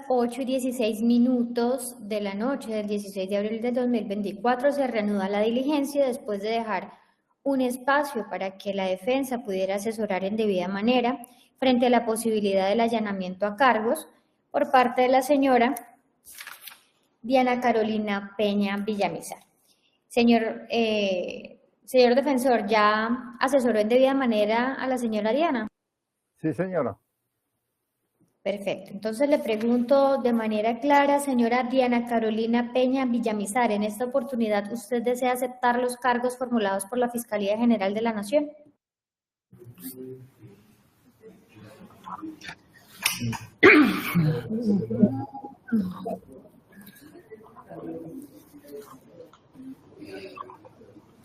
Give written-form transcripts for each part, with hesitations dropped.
8:16 de la noche del 16 de abril del 2024 se reanuda la diligencia después de dejar un espacio para que la defensa pudiera asesorar en debida manera frente a la posibilidad del allanamiento a cargos por parte de la señora Diana Carolina Peña Villamizar. Señor defensor, ¿ya asesoró en debida manera a la señora Diana? Sí, señora. Perfecto. Entonces le pregunto de manera clara, señora Diana Carolina Peña Villamizar, en esta oportunidad, ¿usted desea aceptar los cargos formulados por la Fiscalía General de la Nación?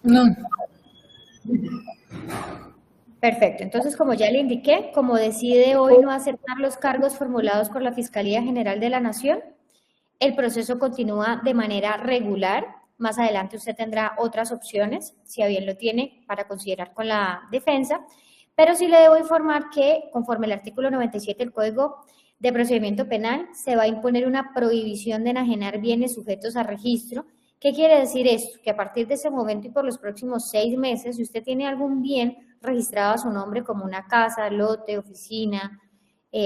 No. Perfecto. Entonces, como ya le indiqué, como decide hoy no aceptar los cargos formulados por la Fiscalía General de la Nación, el proceso continúa de manera regular. Más adelante usted tendrá otras opciones, si a bien lo tiene, para considerar con la defensa, pero sí le debo informar que, conforme al artículo 97 del Código de Procedimiento Penal, se va a imponer una prohibición de enajenar bienes sujetos a registro. ¿Qué quiere decir esto? Que a partir de ese momento y por los próximos 6 meses, si usted tiene algún bien registrado a su nombre como una casa, lote, oficina,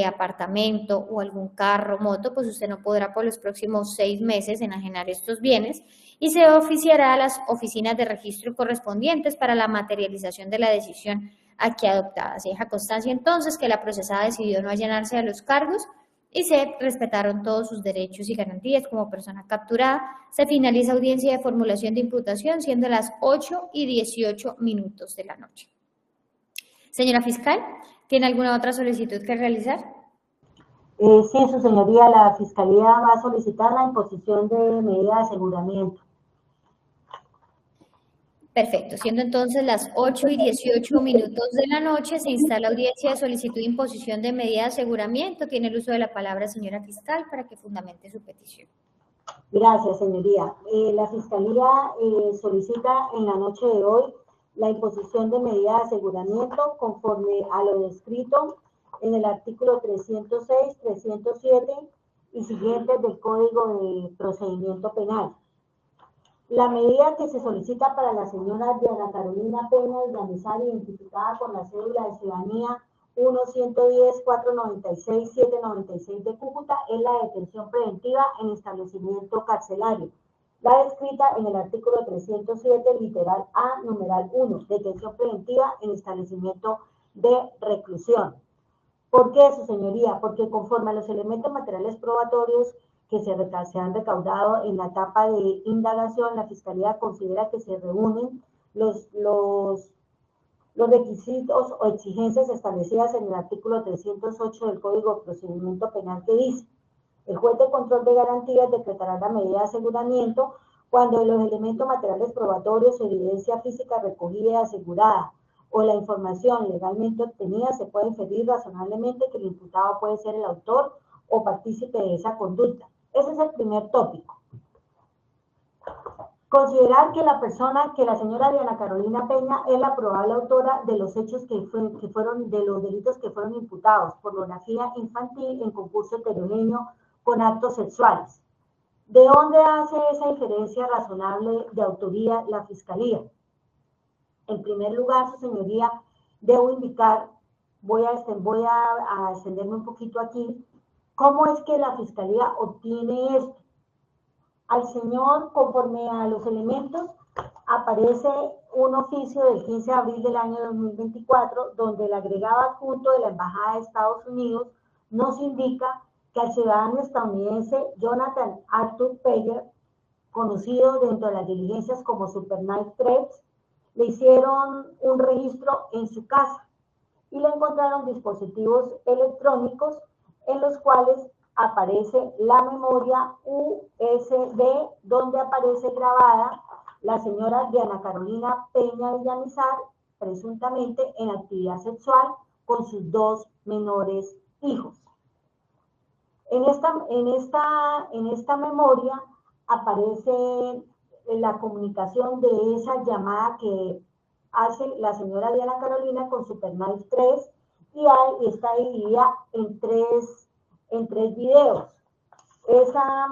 apartamento o algún carro, moto, pues usted no podrá por los próximos 6 meses enajenar estos bienes y se oficiará a las oficinas de registro correspondientes para la materialización de la decisión aquí adoptada. Se deja constancia entonces que la procesada decidió no allanarse a los cargos y se respetaron todos sus derechos y garantías como persona capturada. Se finaliza audiencia de formulación de imputación siendo las 8:18 de la noche. Señora fiscal, ¿tiene alguna otra solicitud que realizar? Sí, su señoría, la Fiscalía va a solicitar la imposición de medida de aseguramiento. Perfecto, siendo entonces las 8:18 de la noche, se instala audiencia de solicitud de imposición de medida de aseguramiento. Tiene el uso de la palabra, señora fiscal, para que fundamente su petición. Gracias, señoría. La Fiscalía solicita en la noche de hoy la imposición de medida de aseguramiento conforme a lo descrito en el artículo 306, 307 y siguientes del Código de Procedimiento Penal. La medida que se solicita para la señora Diana Carolina Peña Villamizar, identificada con la cédula de ciudadanía 1-110-496-796 de Cúcuta, es la detención preventiva en establecimiento carcelario. La descrita en el artículo 307, literal A, numeral 1, detención preventiva en establecimiento de reclusión. ¿Por qué, su señoría? Porque conforme a los elementos materiales probatorios que se han recaudado en la etapa de indagación, la Fiscalía considera que se reúnen los requisitos o exigencias establecidas en el artículo 308 del Código de Procedimiento Penal, que dice: el juez de control de garantías decretará la medida de aseguramiento cuando los elementos materiales probatorios, evidencia física recogida y asegurada o la información legalmente obtenida se puede inferir razonablemente que el imputado puede ser el autor o partícipe de esa conducta. Ese es el primer tópico. Considerar que la señora Diana Carolina Peña es la probable autora de los hechos de los delitos que fueron imputados: pornografía infantil en concurso heterogéneo con actos sexuales. ¿De dónde hace esa inferencia razonable de autoría la Fiscalía? En primer lugar, su señoría, debo indicar, voy a extenderme un poquito aquí, cómo es que la Fiscalía obtiene esto. Al señor, conforme a los elementos, aparece un oficio del 15 de abril del año 2024, donde el agregado adjunto de la Embajada de Estados Unidos nos indica que al ciudadano estadounidense Jonathan Arthur Peyer, conocido dentro de las diligencias como Super Knife Threats, le hicieron un registro en su casa y le encontraron dispositivos electrónicos en los cuales aparece la memoria USB, donde aparece grabada la señora Diana Carolina Peña Villamizar, presuntamente en actividad sexual con sus 2 menores hijos. En esta memoria aparece la comunicación de esa llamada que hace la señora Diana Carolina con Super Knife 3 y está dividida en tres videos. esa,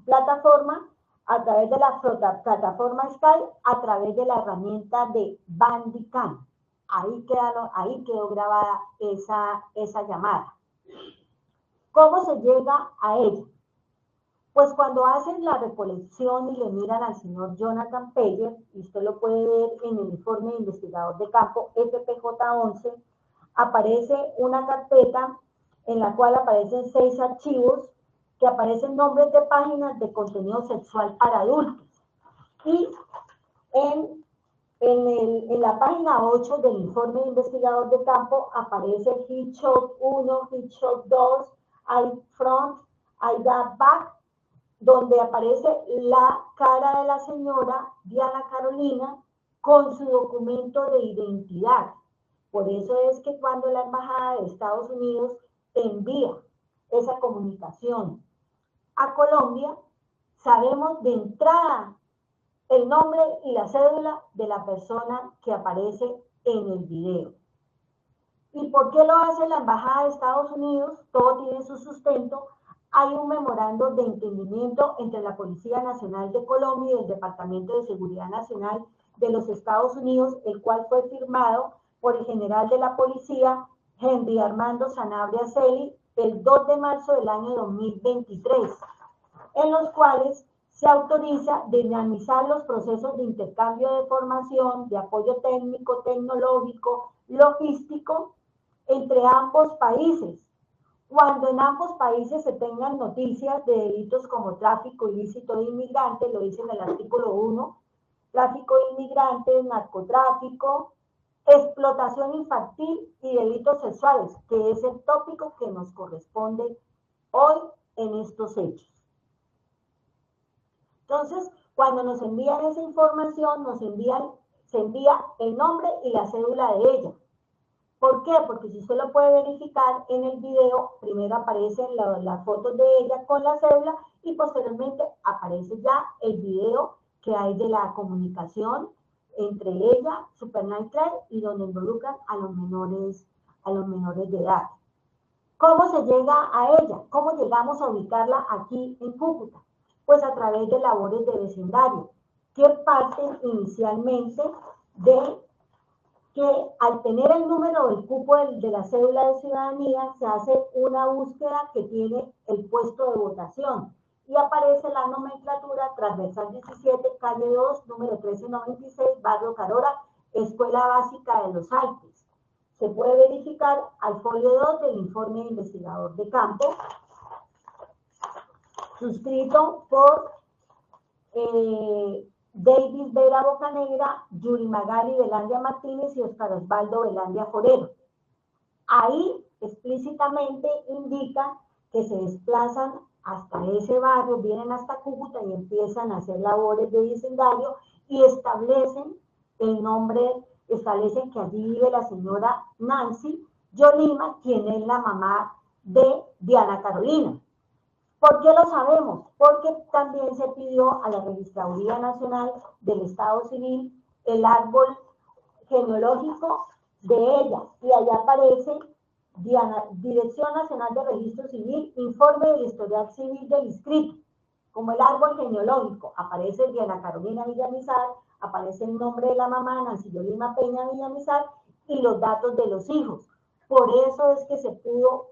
plataforma a través de la plataforma Skype, a través de la herramienta de Bandicam. Ahí quedó grabada esa llamada. ¿Cómo se llega a ella? Pues cuando hacen la recolección y le miran al señor Jonathan Peyer, y usted lo puede ver en el informe de investigador de campo FPJ-11, aparece una carpeta en la cual aparecen 6 archivos que aparecen nombres de páginas de contenido sexual para adultos. Y en la página 8 del informe de investigador de campo aparece Headshot 1, Headshot 2, iFront, iBack, donde aparece la cara de la señora Diana Carolina con su documento de identidad. Por eso es que cuando la Embajada de Estados Unidos envía esa comunicación a Colombia, sabemos de entrada el nombre y la cédula de la persona que aparece en el video. ¿Y por qué lo hace la Embajada de Estados Unidos? Todo tiene su sustento. Hay un memorando de entendimiento entre la Policía Nacional de Colombia y el Departamento de Seguridad Nacional de los Estados Unidos, el cual fue firmado por el general de la policía, Henry Armando Sanabria Celi, el 2 de marzo del año 2023, en los cuales se autoriza dinamizar los procesos de intercambio de formación, de apoyo técnico, tecnológico, logístico, entre ambos países. Cuando en ambos países se tengan noticias de delitos como tráfico ilícito de inmigrantes, lo dice en el artículo 1, tráfico de inmigrantes, narcotráfico, explotación infantil y delitos sexuales, que es el tópico que nos corresponde hoy en estos hechos. Entonces, cuando nos envían esa información, se envía el nombre y la cédula de ella. ¿Por qué? Porque si usted lo puede verificar en el video, primero aparecen las fotos de ella con la cédula y posteriormente aparece ya el video que hay de la comunicación entre ella, Super Nightclub, y donde involucran a los menores de edad. ¿Cómo se llega a ella? ¿Cómo llegamos a ubicarla aquí en Cúcuta? Pues a través de labores de vecindario, que parten inicialmente de que al tener el número del cupo de la cédula de ciudadanía, se hace una búsqueda que tiene el puesto de votación y aparece la nomenclatura transversal 17, calle 2, número 1396, barrio Carora, Escuela Básica de los Alpes. Se puede verificar al folio 2 del informe de investigador de campo, suscrito por David Vera Bocanegra, Yuri Magali Velandia Martínez y Oscar Osvaldo Velandia Forero. Ahí explícitamente indica que se desplazan hasta ese barrio, vienen hasta Cúcuta y empiezan a hacer labores de vecindario y establecen el nombre, establecen que allí vive la señora Nancy Yolima, quien es la mamá de Diana Carolina. ¿Por qué lo sabemos? Porque también se pidió a la Registraduría Nacional del Estado Civil el árbol genealógico de ella y allá aparece Dirección Nacional de Registro Civil, informe del historial civil del inscrito, como el árbol genealógico. Aparece Diana Carolina Villamizar, aparece el nombre de la mamá, Nancy Yolima Peña Villamizar, y los datos de los hijos. Por eso es que se pudo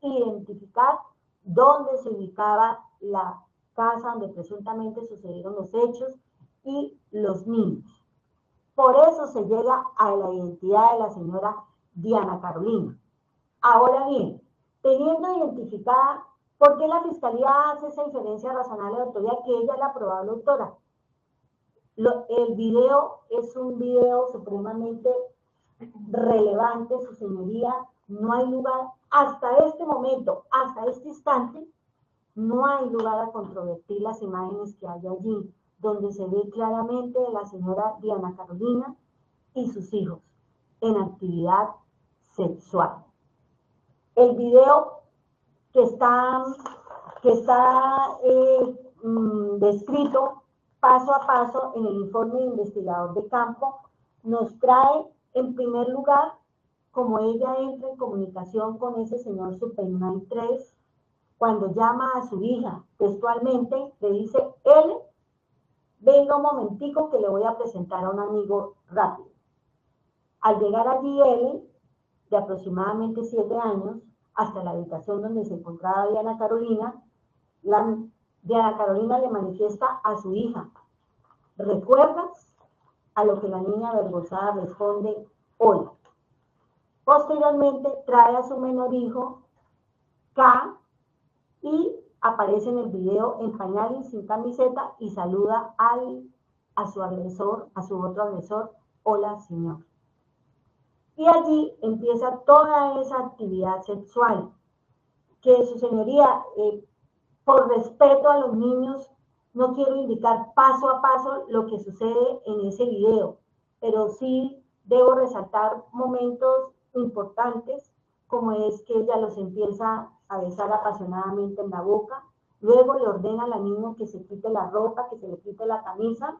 identificar dónde se ubicaba la casa donde presuntamente sucedieron los hechos y los niños. Por eso se llega a la identidad de la señora Diana Carolina. Ahora bien, teniendo identificada, ¿por qué la Fiscalía hace esa inferencia razonable de autoría que ella es la probable autora? El video es un video supremamente relevante, su señoría, no hay lugar, hasta este momento, hasta este instante, no hay lugar a controvertir las imágenes que hay allí, donde se ve claramente a la señora Diana Carolina y sus hijos en actividad sexual. El video que está descrito paso a paso en el informe de investigador de campo nos trae, en primer lugar, como ella entra en comunicación con ese señor Superman 3, cuando llama a su hija textualmente, le dice, él, venga un momentico que le voy a presentar a un amigo rápido. Al llegar allí él, de aproximadamente 7 años, hasta la habitación donde se encontraba Diana Carolina, Diana Carolina le manifiesta a su hija, ¿recuerdas? A lo que la niña avergonzada responde, hola. Posteriormente trae a su menor hijo, K, y aparece en el video en pañal y sin camiseta y saluda a su agresor, a su otro agresor, hola señor. Y allí empieza toda esa actividad sexual que su señoría, por respeto a los niños, no quiero indicar paso a paso lo que sucede en ese video, pero sí debo resaltar momentos importantes, como es que ella los empieza a besar apasionadamente en la boca, luego le ordena a la niña que se quite la ropa, que se le quite la camisa,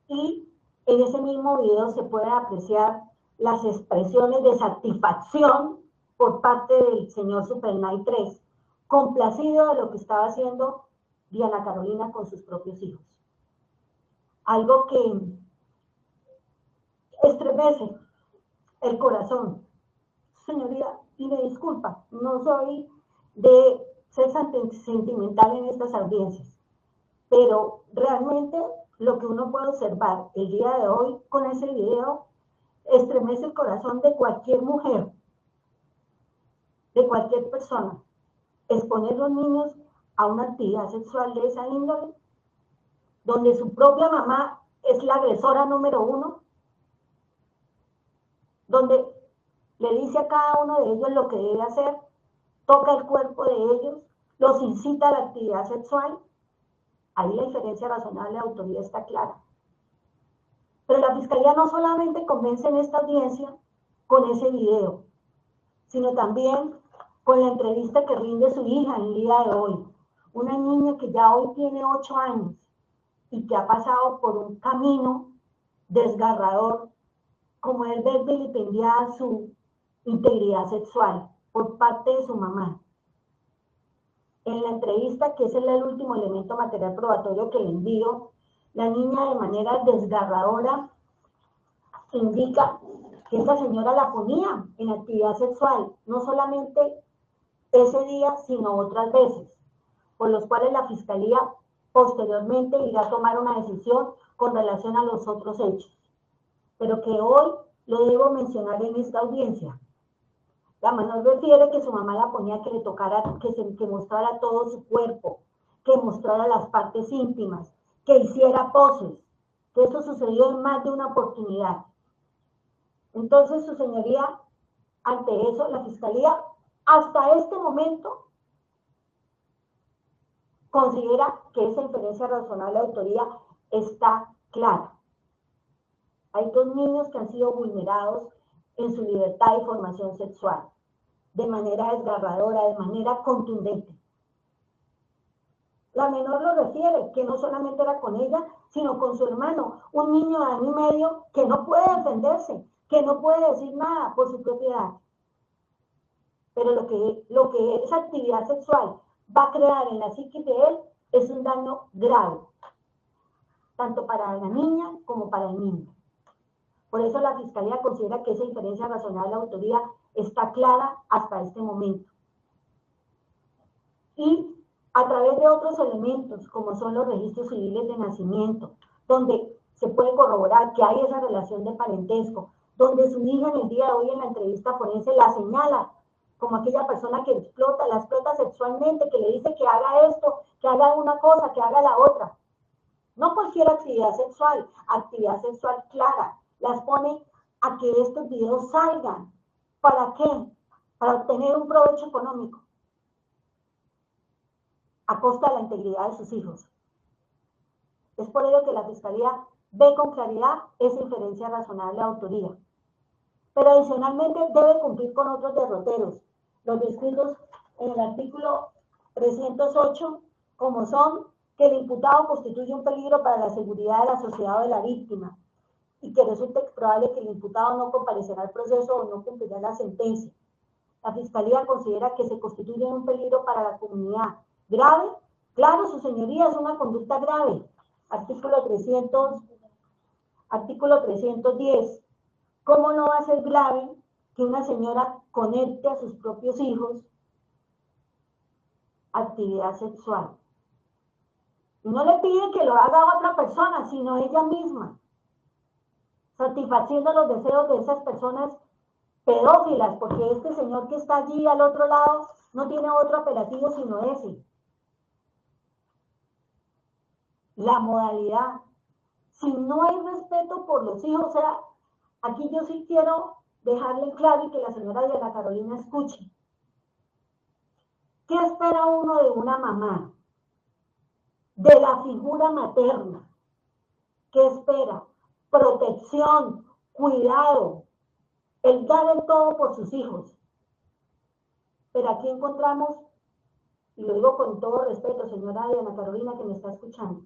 y en ese mismo video se puede apreciar las expresiones de satisfacción por parte del señor Super Night 3, complacido de lo que estaba haciendo Diana Carolina con sus propios hijos. Algo que estremece el corazón. Señoría, y me disculpa, no soy de ser sentimental en estas audiencias, pero realmente lo que uno puede observar el día de hoy con ese video estremece el corazón de cualquier mujer, de cualquier persona. Exponer a los niños a una actividad sexual de esa índole, donde su propia mamá es la agresora número uno, donde le dice a cada uno de ellos lo que debe hacer, toca el cuerpo de ellos, los incita a la actividad sexual. Ahí la diferencia razonable de autoría está clara. Pero la Fiscalía no solamente convence en esta audiencia con ese video, sino también con la entrevista que rinde su hija en el día de hoy. Una niña que ya hoy tiene 8 años y que ha pasado por un camino desgarrador, como es ver vilipendiada su integridad sexual por parte de su mamá. En la entrevista, que es el último elemento material probatorio que le envío, la niña de manera desgarradora indica que esta señora la ponía en actividad sexual, no solamente ese día, sino otras veces, por los cuales la Fiscalía posteriormente irá a tomar una decisión con relación a los otros hechos, pero que hoy lo debo mencionar en esta audiencia. La menor refiere que su mamá la ponía que le tocara, que mostrara todo su cuerpo, que mostrara las partes íntimas, que hiciera poses, que esto sucedió en más de una oportunidad. Entonces, su señoría, ante eso, la Fiscalía, hasta este momento, considera que esa inferencia razonable de autoría está clara. Hay 2 niños que han sido vulnerados en su libertad y formación sexual, de manera desgarradora, de manera contundente. La menor lo refiere, que no solamente era con ella, sino con su hermano, un niño de 1 año y medio que no puede defenderse, que no puede decir nada por su propia edad. Pero lo que esa actividad sexual va a crear en la psique de él es un daño grave, tanto para la niña como para el niño. Por eso la Fiscalía considera que esa inferencia razonable de autoría está clara hasta este momento. Y a través de otros elementos, como son los registros civiles de nacimiento, donde se puede corroborar que hay esa relación de parentesco, donde su hija en el día de hoy en la entrevista forense la señala como aquella persona que la explota sexualmente, que le dice que haga esto, que haga una cosa, que haga la otra. No cualquier actividad sexual clara, las pone a que estos videos salgan. ¿Para qué? Para obtener un provecho económico a costa de la integridad de sus hijos. Es por ello que la Fiscalía ve con claridad esa inferencia razonable de autoría. Pero adicionalmente debe cumplir con otros derroteros, los descritos en el artículo 308, como son que el imputado constituye un peligro para la seguridad de la sociedad o de la víctima, y que resulte probable que el imputado no comparecerá al proceso o no cumplirá la sentencia. La Fiscalía considera que se constituye un peligro para la comunidad. ¿Grave? Claro, su señoría, es una conducta grave. Artículo 310. ¿Cómo no va a ser grave que una señora conecte a sus propios hijos actividad sexual? Y no le pide que lo haga a otra persona, sino ella misma, satisfaciendo los deseos de esas personas pedófilas, porque este señor que está allí al otro lado no tiene otro apelativo sino ese. La modalidad. Si no hay respeto por los hijos, o sea, aquí yo sí quiero dejarle claro y que la señora Diana Carolina escuche. ¿Qué espera uno de una mamá? De la figura materna. ¿Qué espera? Protección, cuidado, el dar el todo por sus hijos. Pero aquí encontramos, y lo digo con todo respeto, señora Diana Carolina, que me está escuchando,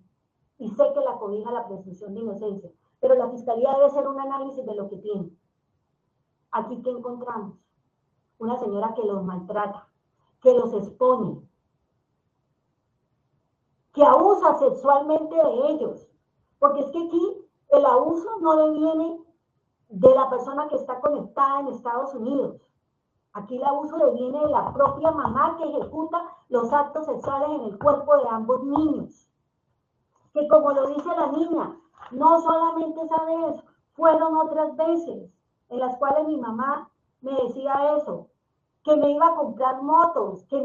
y sé que la cobija la presunción de inocencia, pero la Fiscalía debe hacer un análisis de lo que tiene. Aquí, ¿qué encontramos? Una señora que los maltrata, que los expone, que abusa sexualmente de ellos, porque es que aquí el abuso no deviene de la persona que está conectada en Estados Unidos. Aquí el abuso deviene de la propia mamá que ejecuta los actos sexuales en el cuerpo de ambos niños. Que como lo dice la niña, no solamente esa vez, fueron otras veces en las cuales mi mamá me decía eso, que me iba a comprar motos, que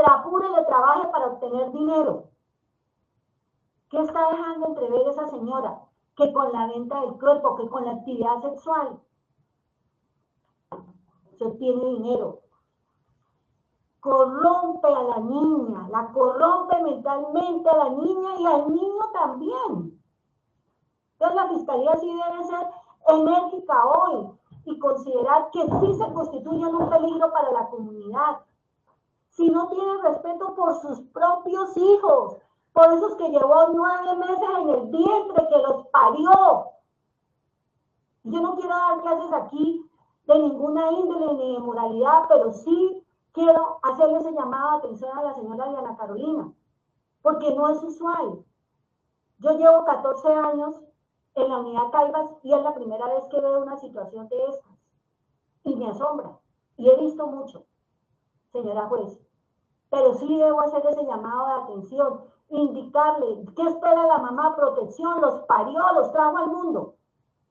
apure le trabaje para obtener dinero. ¿Qué está dejando entrever esa señora? Que con la venta del cuerpo, que con la actividad sexual se obtiene dinero. Corrompe a la niña, la corrompe mentalmente a la niña y al niño también. Entonces la Fiscalía sí debe ser enérgica hoy y considerar que sí se constituyen un peligro para la comunidad. Si no tienen respeto por sus propios hijos, por esos que llevó 9 meses en el vientre, que los parió. Yo no quiero dar clases aquí de ninguna índole ni de moralidad, pero sí quiero hacerle ese llamado de atención a la señora Diana Carolina, porque no es usual. Yo llevo 14 años en la unidad Calvas y es la primera vez que veo una situación de estas. Y me asombra. Y he visto mucho, señora juez. Pero sí debo hacer ese llamado de atención, indicarle qué espera la mamá, protección, los parió, los trajo al mundo.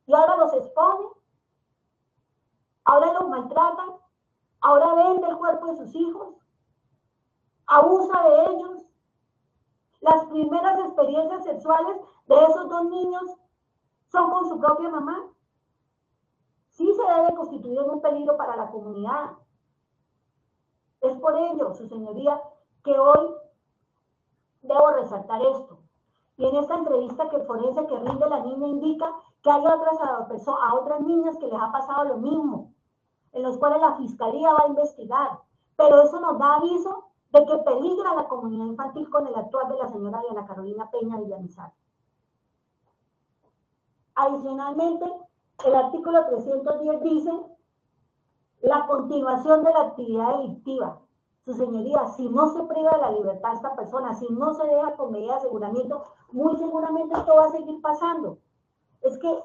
Y ahora los expone, ahora los maltratan, ahora vende el cuerpo de sus hijos, abusa de ellos. Las primeras experiencias sexuales de esos 2 niños son con su propia mamá. Sí se debe constituir un peligro para la comunidad. Es por ello, su señoría, que hoy debo resaltar esto. Y en esta entrevista que forense que rinde la niña indica que hay a otras niñas que les ha pasado lo mismo, en los cuales la Fiscalía va a investigar. Pero eso nos da aviso de que peligra la comunidad infantil con el actuar de la señora Diana Carolina Peña Villamizar. Adicionalmente, el artículo 310 dice la continuación de la actividad delictiva. Su señoría, si no se priva de la libertad a esta persona, si no se deja con medida de aseguramiento, muy seguramente esto va a seguir pasando. Es que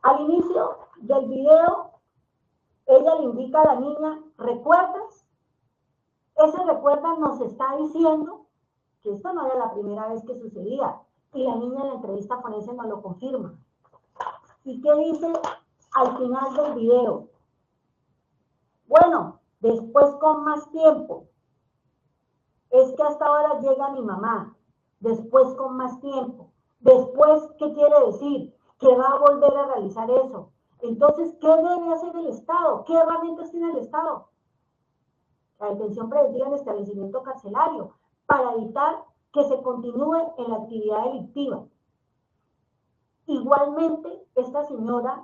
al inicio del video, ella le indica a la niña, ¿recuerdas? Ese recuerda nos está diciendo que esto no era la primera vez que sucedía. Y la niña en la entrevista forense nos lo confirma. ¿Y qué dice al final del video? Bueno, después con más tiempo. Es que hasta ahora llega mi mamá. Después con más tiempo. Después, ¿qué quiere decir? Que va a volver a realizar eso. Entonces, ¿qué debe hacer el Estado? ¿Qué herramientas tiene el Estado? La detención preventiva en establecimiento carcelario para evitar que se continúe en la actividad delictiva. Igualmente, esta señora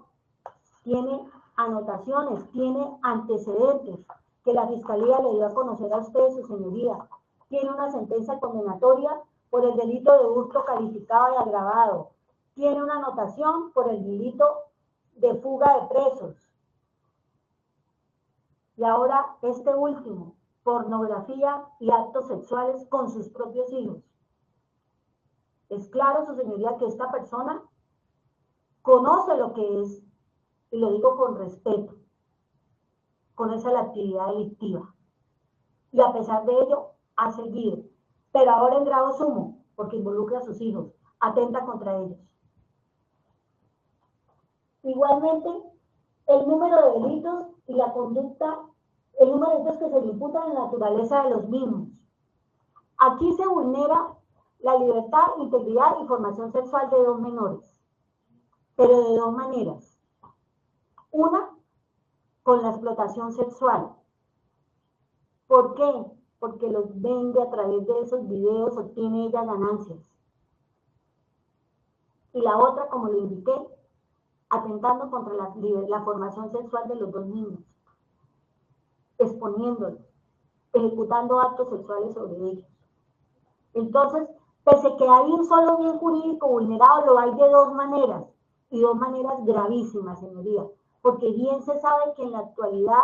tiene anotaciones, tiene antecedentes que la Fiscalía le dio a conocer a ustedes, su señoría. Tiene una sentencia condenatoria por el delito de hurto calificado y agravado. tiene una anotación por el delito de fuga de presos. Y ahora este último, pornografía y actos sexuales con sus propios hijos. Es claro, su señoría, que esta persona conoce lo que es, y lo digo con respeto, conoce la actividad delictiva. Y a pesar de ello, ha seguido. Pero ahora en grado sumo, porque involucra a sus hijos, atenta contra ellos. Igualmente, el número de delitos y la conducta, el número de delitos que se le imputan en la naturaleza de los mismos. Aquí se vulnera la libertad, integridad y formación sexual de dos menores, pero de dos maneras. Una, con la explotación sexual. ¿Por qué? Porque los vende a través de esos videos, obtiene ella ganancias. Y la otra, como le indiqué, atentando contra la formación sexual de los dos niños, exponiéndolos, ejecutando actos sexuales sobre ellos. Entonces, pese que hay un solo bien jurídico vulnerado, lo hay de dos maneras, y dos maneras gravísimas, señoría, porque bien se sabe que en la actualidad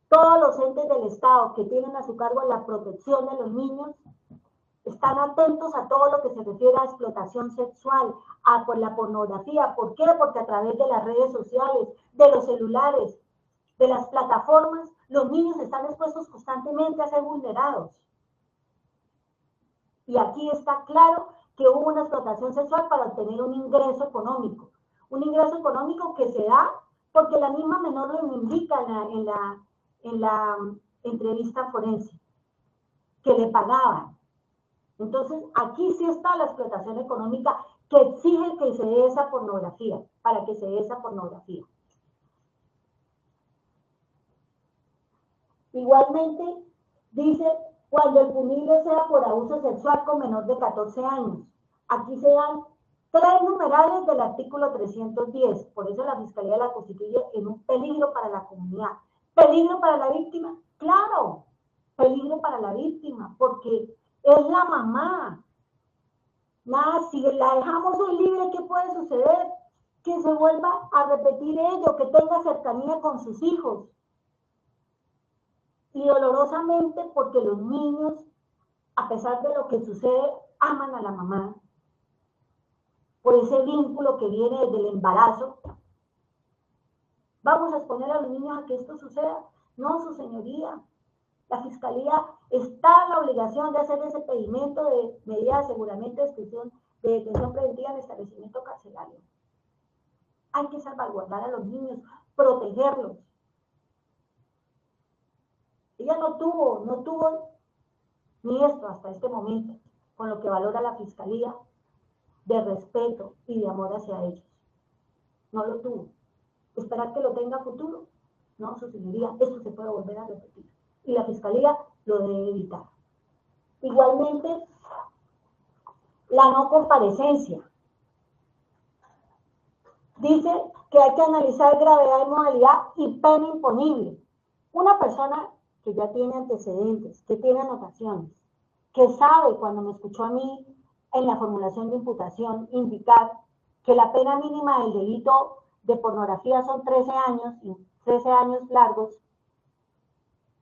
todos los entes del Estado que tienen a su cargo la protección de los niños están atentos a todo lo que se refiere a explotación sexual, a por la pornografía. ¿Por qué? Porque a través de las redes sociales, de los celulares, de las plataformas, los niños están expuestos constantemente a ser vulnerados. Y aquí está claro que hubo una explotación sexual para obtener un ingreso económico que se da porque la misma menor lo indica en la entrevista forense, que le pagaban. Entonces, aquí sí está la explotación económica que exige que se dé esa pornografía, para que se dé esa pornografía. Igualmente, dice, cuando el punible sea por abuso sexual con menor de 14 años. Aquí se dan 3 numerales del artículo 310. Por eso la Fiscalía la constituye en un peligro para la comunidad. ¿Peligro para la víctima? Claro, peligro para la víctima, porque es la mamá. Nada, si la dejamos hoy libre, ¿qué puede suceder? Que se vuelva a repetir ello, que tenga cercanía con sus hijos. Y dolorosamente porque los niños, a pesar de lo que sucede, aman a la mamá. Por ese vínculo que viene desde el embarazo. ¿Vamos a exponer a los niños a que esto suceda? No, su señoría. La Fiscalía está en la obligación de hacer ese pedimento de medida de aseguramiento de detención preventiva en establecimiento carcelario. Hay que salvaguardar a los niños, protegerlos. Ella no tuvo ni esto hasta este momento, con lo que valora la Fiscalía, de respeto y de amor hacia ellos. No lo tuvo. ¿Esperar que lo tenga futuro? No, su señoría, esto se puede volver a repetir. Y la Fiscalía lo debe evitar. Igualmente, la no comparecencia. Dice que hay que analizar gravedad y modalidad y pena imponible. Una persona que ya tiene antecedentes, que tiene anotaciones, que sabe, cuando me escuchó a mí en la formulación de imputación, indicar que la pena mínima del delito de pornografía son 13 años, 13 años largos,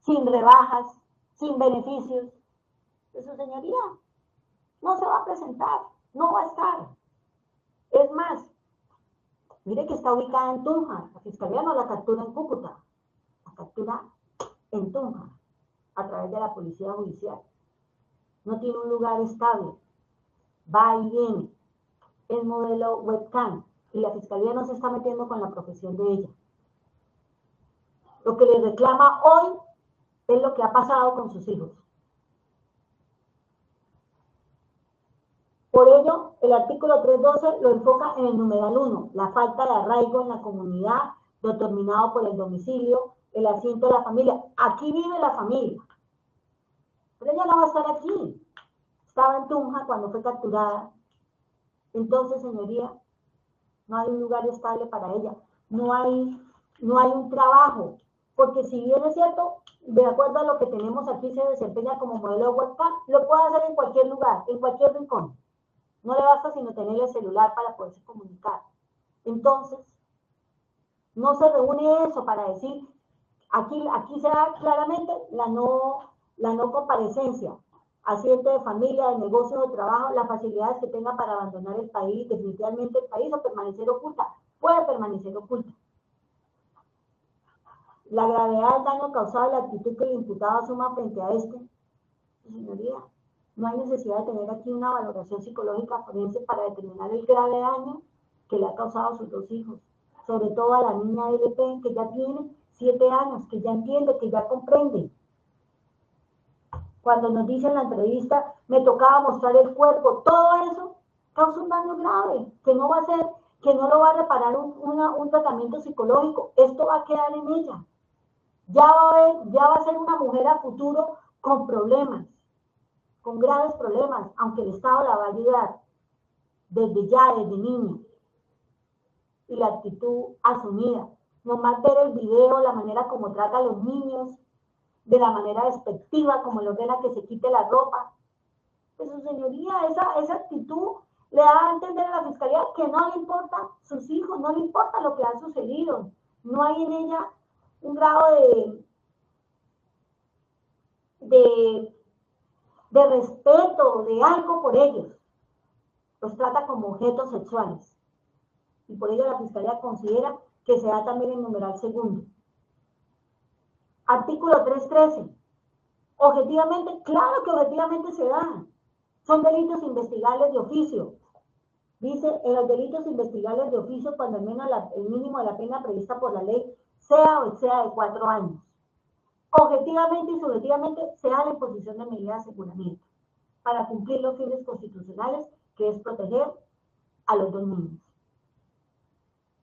sin rebajas, sin beneficios, de su señoría, no se va a presentar, no va a estar. Es más, mire que está ubicada en Tunja, la Fiscalía no la captura en Cúcuta, la captura en Tunja, a través de la Policía Judicial. No tiene un lugar estable, va y viene, es modelo webcam, y la Fiscalía no se está metiendo con la profesión de ella. Lo que le reclama hoy es lo que ha pasado con sus hijos. Por ello, el artículo 312 lo enfoca en el numeral 1, la falta de arraigo en la comunidad, determinado por el domicilio, el asiento de la familia. Aquí vive la familia, pero ella no va a estar aquí. Estaba en Tunja cuando fue capturada. Entonces, señoría, no hay un lugar estable para ella, no hay un trabajo, porque si bien es cierto, de acuerdo a lo que tenemos aquí, se desempeña como modelo webcam, lo puede hacer en cualquier lugar, en cualquier rincón. No le basta sino tener el celular para poderse comunicar. Entonces, no se reúne eso para decir, aquí se da claramente la no comparecencia, accidente de familia, de negocio, de trabajo, las facilidades que tenga para abandonar el país, definitivamente el país, o permanecer oculta, puede permanecer oculta. La gravedad del daño causado, la actitud que el imputado asuma frente a este, señoría, no hay necesidad de tener aquí una valoración psicológica forense para determinar el grave daño que le ha causado a sus dos hijos, sobre todo a la niña LP, que ya tiene 7 años, que ya entiende, que ya comprende. Cuando nos dice en la entrevista, me tocaba mostrar el cuerpo, todo eso causa un daño grave, que no va a ser, que no lo va a reparar un tratamiento psicológico, esto va a quedar en ella. Ya va a ser una mujer a futuro con problemas, con graves problemas, aunque el Estado la va a ayudar desde ya, desde niña. Y la actitud asumida. Nomás ver el video, la manera como trata a los niños, de la manera despectiva, como lo ordena que se quite la ropa. Pues su señoría, esa actitud le da a entender a la fiscalía que no le importa sus hijos, no le importa lo que ha sucedido. No hay en ella un grado de respeto, de algo por ellos. Los trata como objetos sexuales. Y por ello la fiscalía considera que se da también el numeral segundo. Artículo 313. Objetivamente, claro que objetivamente se da. Son delitos investigables de oficio. Dice, en los delitos investigables de oficio, cuando al menos el mínimo de la pena prevista por la ley sea o exceda de 4 años. Objetivamente y subjetivamente se da la imposición de medidas de aseguramiento para cumplir los fines constitucionales, que es proteger a los dos niños.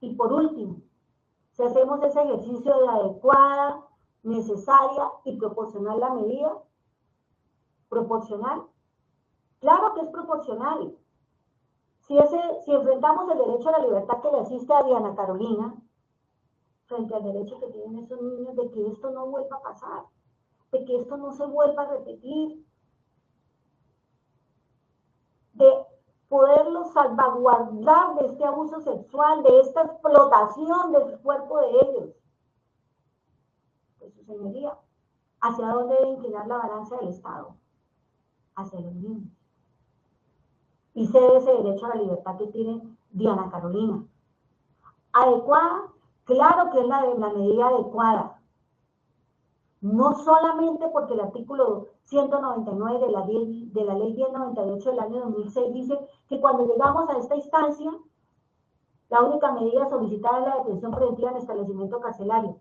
Y por último, si hacemos ese ejercicio de adecuada, necesaria y proporcional la medida, proporcional, claro que es proporcional. Si enfrentamos el derecho a la libertad que le asiste a Diana Carolina, frente al derecho que tienen esos niños de que esto no vuelva a pasar, de que esto no se vuelva a repetir, de poderlos salvaguardar de este abuso sexual, de esta explotación del cuerpo de ellos. Pues su señoría, ¿hacia dónde debe inclinar la balanza del Estado? Hacia los niños. Y cede ese derecho a la libertad que tiene Diana Carolina. ¿Adecuada? Claro que es la medida adecuada. No solamente porque el artículo 199 de la ley 1098 del año 2006 dice que cuando llegamos a esta instancia, la única medida solicitada es la detención preventiva en establecimiento carcelario.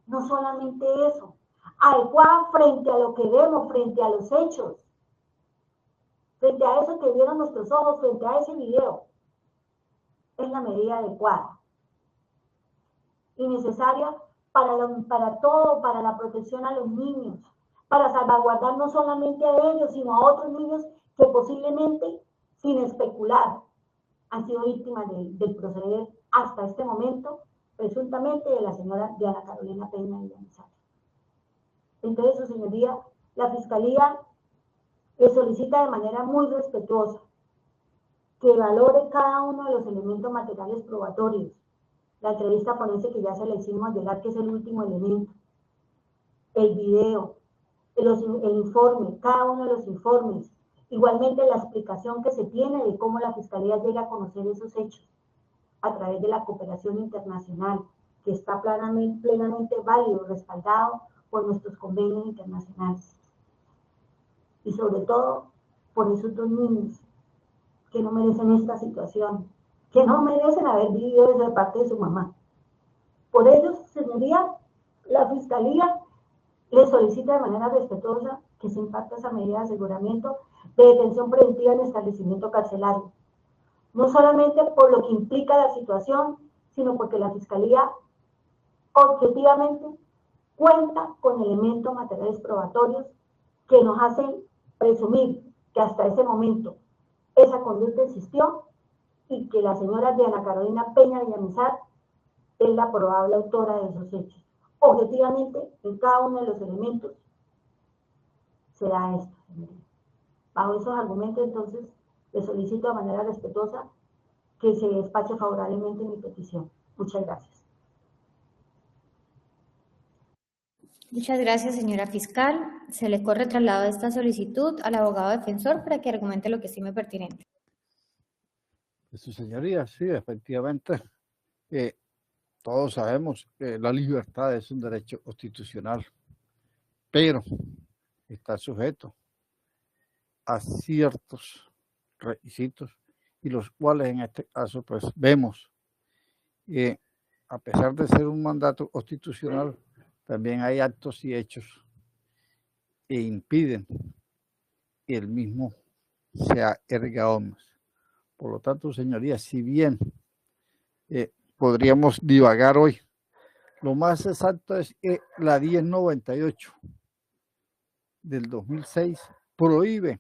No solamente eso, adecuada frente a lo que vemos, frente a los hechos, frente a eso que vieron nuestros ojos, frente a ese video, es la medida adecuada y necesaria para todo, para la protección a los niños, para salvaguardar no solamente a ellos, sino a otros niños que posiblemente, sin especular, han sido víctimas del proceder hasta este momento, presuntamente de la señora Diana Carolina Peña Villamizar. Entonces, su señoría, la Fiscalía le solicita de manera muy respetuosa que valore cada uno de los elementos materiales probatorios. La entrevista forense que ya se le hicimos llegar, que es el último elemento, el video, el informe, cada uno de los informes, igualmente la explicación que se tiene de cómo la Fiscalía llega a conocer esos hechos a través de la cooperación internacional, que está plenamente válido, respaldado por nuestros convenios internacionales. Y sobre todo, por esos dos niños que no merecen esta situación, que no merecen haber vivido eso de parte de su mamá. Por ello, señoría, la Fiscalía le solicita de manera respetuosa que se imparta esa medida de aseguramiento de detención preventiva en establecimiento carcelario. No solamente por lo que implica la situación, sino porque la Fiscalía objetivamente cuenta con elementos materiales probatorios que nos hacen presumir que hasta ese momento esa conducta existió y que la señora Diana Carolina Peña Villamizar es la probable autora de esos hechos. Objetivamente, en cada uno de los elementos se da esto, señoría. Bajo esos argumentos, entonces, Le solicito de manera respetuosa que se despache favorablemente mi petición. Muchas gracias. Muchas gracias, señora fiscal. Se le corre traslado de esta solicitud al abogado defensor para que argumente lo que estime pertinente. Su señoría, sí, efectivamente, todos sabemos que la libertad es un derecho constitucional, pero está sujeto a ciertos requisitos y los cuales en este caso pues vemos que a pesar de ser un mandato constitucional, también hay actos y hechos que impiden que el mismo sea erga omnes. Por lo tanto, señorías, si bien podríamos divagar hoy, lo más exacto es que la 1098 del 2006 prohíbe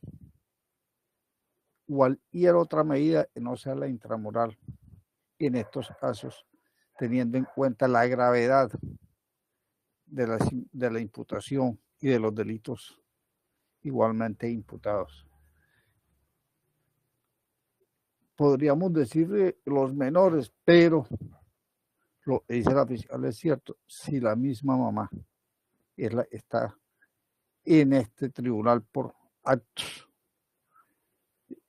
cualquier otra medida que no sea la intramoral en estos casos, teniendo en cuenta la gravedad de la imputación y de los delitos igualmente imputados. Podríamos decir los menores, pero lo que dice la fiscal es cierto, si la misma mamá está en este tribunal por actos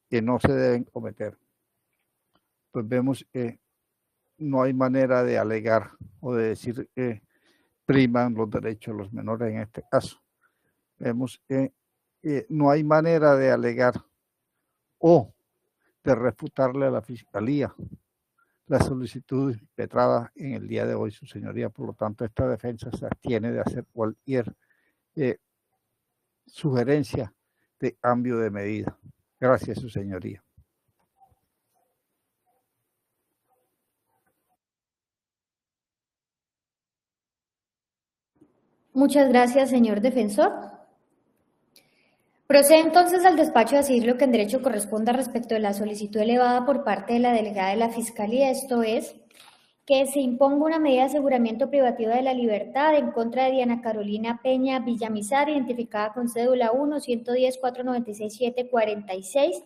que no se deben cometer, pues vemos que no hay manera de alegar o de decir que priman los derechos de los menores en este caso. Vemos que no hay manera de alegar o de refutarle a la fiscalía la solicitud impetrada en el día de hoy, su señoría. Por lo tanto, esta defensa se abstiene de hacer cualquier sugerencia de cambio de medida. Gracias, su señoría. Muchas gracias, señor defensor. Procede entonces al despacho a decir lo que en derecho corresponda respecto de la solicitud elevada por parte de la delegada de la Fiscalía, esto es, que se imponga una medida de aseguramiento privativa de la libertad en contra de Diana Carolina Peña Villamizar, identificada con cédula 1-110-496-746,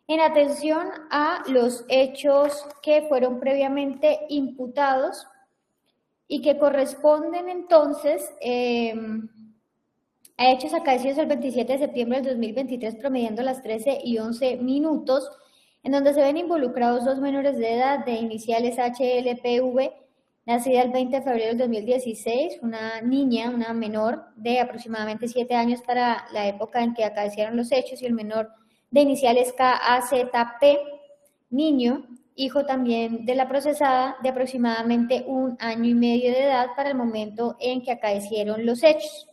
en atención a los hechos que fueron previamente imputados y que corresponden entonces a hechos acaecidos el 27 de septiembre del 2023, promediando las 13:11, en donde se ven involucrados dos menores de edad de iniciales HLPV, nacida el 20 de febrero del 2016, una niña, una menor de aproximadamente 7 años para la época en que acaecieron los hechos, y el menor de iniciales KAZP, niño, hijo también de la procesada, de aproximadamente 1 año y medio de edad para el momento en que acaecieron los hechos.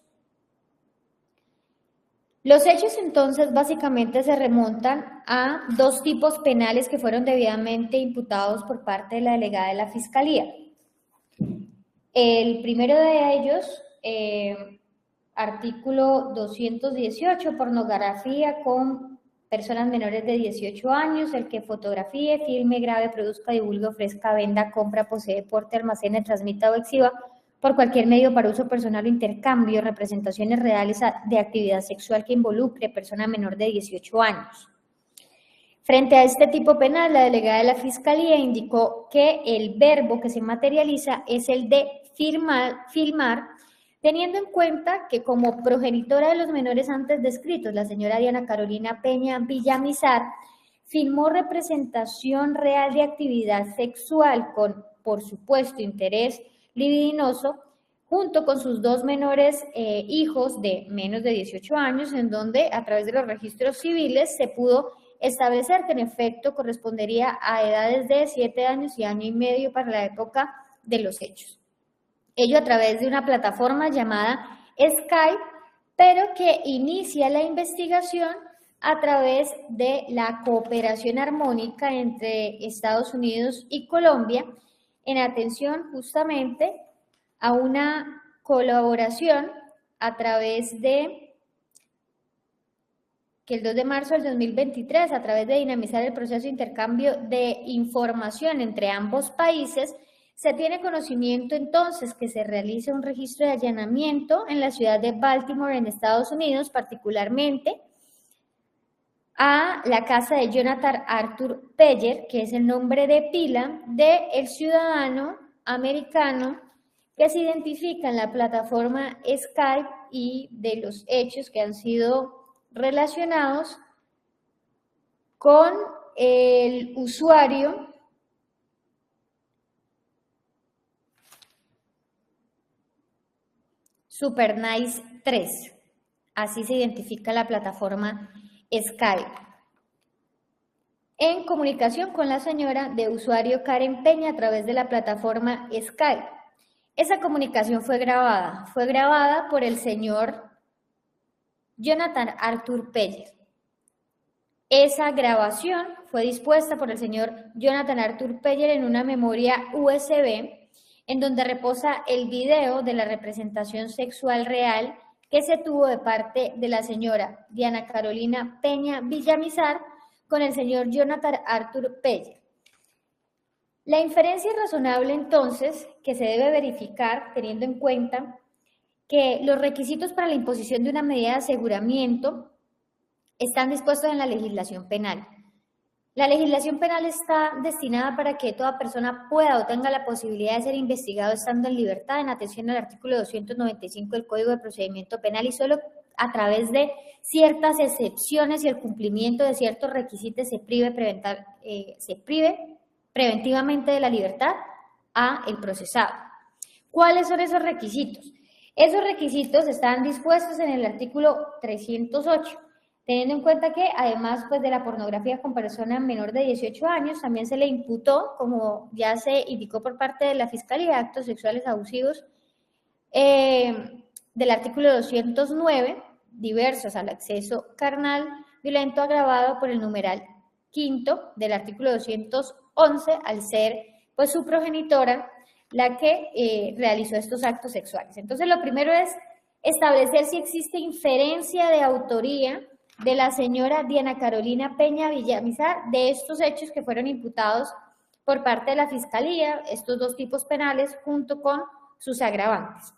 Los hechos entonces básicamente se remontan a dos tipos penales que fueron debidamente imputados por parte de la delegada de la Fiscalía. El primero de ellos, artículo 218, pornografía con personas menores de 18 años, el que fotografíe, filme, grabe, produzca, divulgue, ofrezca, venda, compra, posee, porte, almacene, transmita o exhiba por cualquier medio para uso personal o intercambio, representaciones reales de actividad sexual que involucre persona menor de 18 años. Frente a este tipo penal, la delegada de la Fiscalía indicó que el verbo que se materializa es el de filmar, teniendo en cuenta que como progenitora de los menores antes descritos, la señora Diana Carolina Peña Villamizar filmó representación real de actividad sexual con, por supuesto, interés libidinoso, junto con sus dos menores hijos de menos de 18 años, en donde a través de los registros civiles se pudo establecer que en efecto correspondería a edades de 7 años y año y medio para la época de los hechos. Ello a través de una plataforma llamada Skype, pero que inicia la investigación a través de la cooperación armónica entre Estados Unidos y Colombia, en atención justamente a una colaboración a través de que el 2 de marzo del 2023, a través de dinamizar el proceso de intercambio de información entre ambos países, se tiene conocimiento entonces que se realiza un registro de allanamiento en la ciudad de Baltimore, en Estados Unidos, particularmente a la casa de Jonathan Arthur Peller, que es el nombre de pila del ciudadano americano que se identifica en la plataforma Skype y de los hechos que han sido relacionados con el usuario Supernice 3. Así se identifica la plataforma Skype. En comunicación con la señora de usuario Karen Peña a través de la plataforma Skype. Esa comunicación fue grabada por el señor Jonathan Arthur Peller. Esa grabación fue dispuesta por el señor Jonathan Arthur Peller en una memoria USB en donde reposa el video de la representación sexual real que se tuvo de parte de la señora Diana Carolina Peña Villamizar con el señor Jonathan Arthur Peller. La inferencia es razonable entonces que se debe verificar teniendo en cuenta que los requisitos para la imposición de una medida de aseguramiento están dispuestos en la legislación penal. La legislación penal está destinada para que toda persona pueda o tenga la posibilidad de ser investigado estando en libertad en atención al artículo 295 del Código de Procedimiento Penal y solo a través de ciertas excepciones y el cumplimiento de ciertos requisitos se prive preventivamente de la libertad a el procesado. ¿Cuáles son esos requisitos? Esos requisitos están dispuestos en el artículo 308. Teniendo en cuenta que además pues, de la pornografía con persona menor de 18 años, también se le imputó, como ya se indicó por parte de la Fiscalía, actos sexuales abusivos del artículo 209, diversos al acceso carnal violento agravado por el numeral quinto del artículo 211, al ser pues su progenitora la que realizó estos actos sexuales. Entonces lo primero es establecer si existe inferencia de autoría de la señora Diana Carolina Peña Villamizar de estos hechos que fueron imputados por parte de la Fiscalía, estos dos tipos penales, junto con sus agravantes.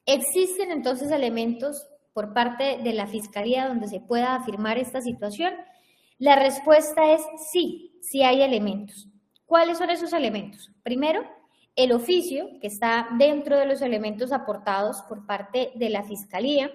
¿Existen entonces elementos por parte de la Fiscalía donde se pueda afirmar esta situación? La respuesta es sí, sí hay elementos. ¿Cuáles son esos elementos? Primero, el oficio, que está dentro de los elementos aportados por parte de la Fiscalía,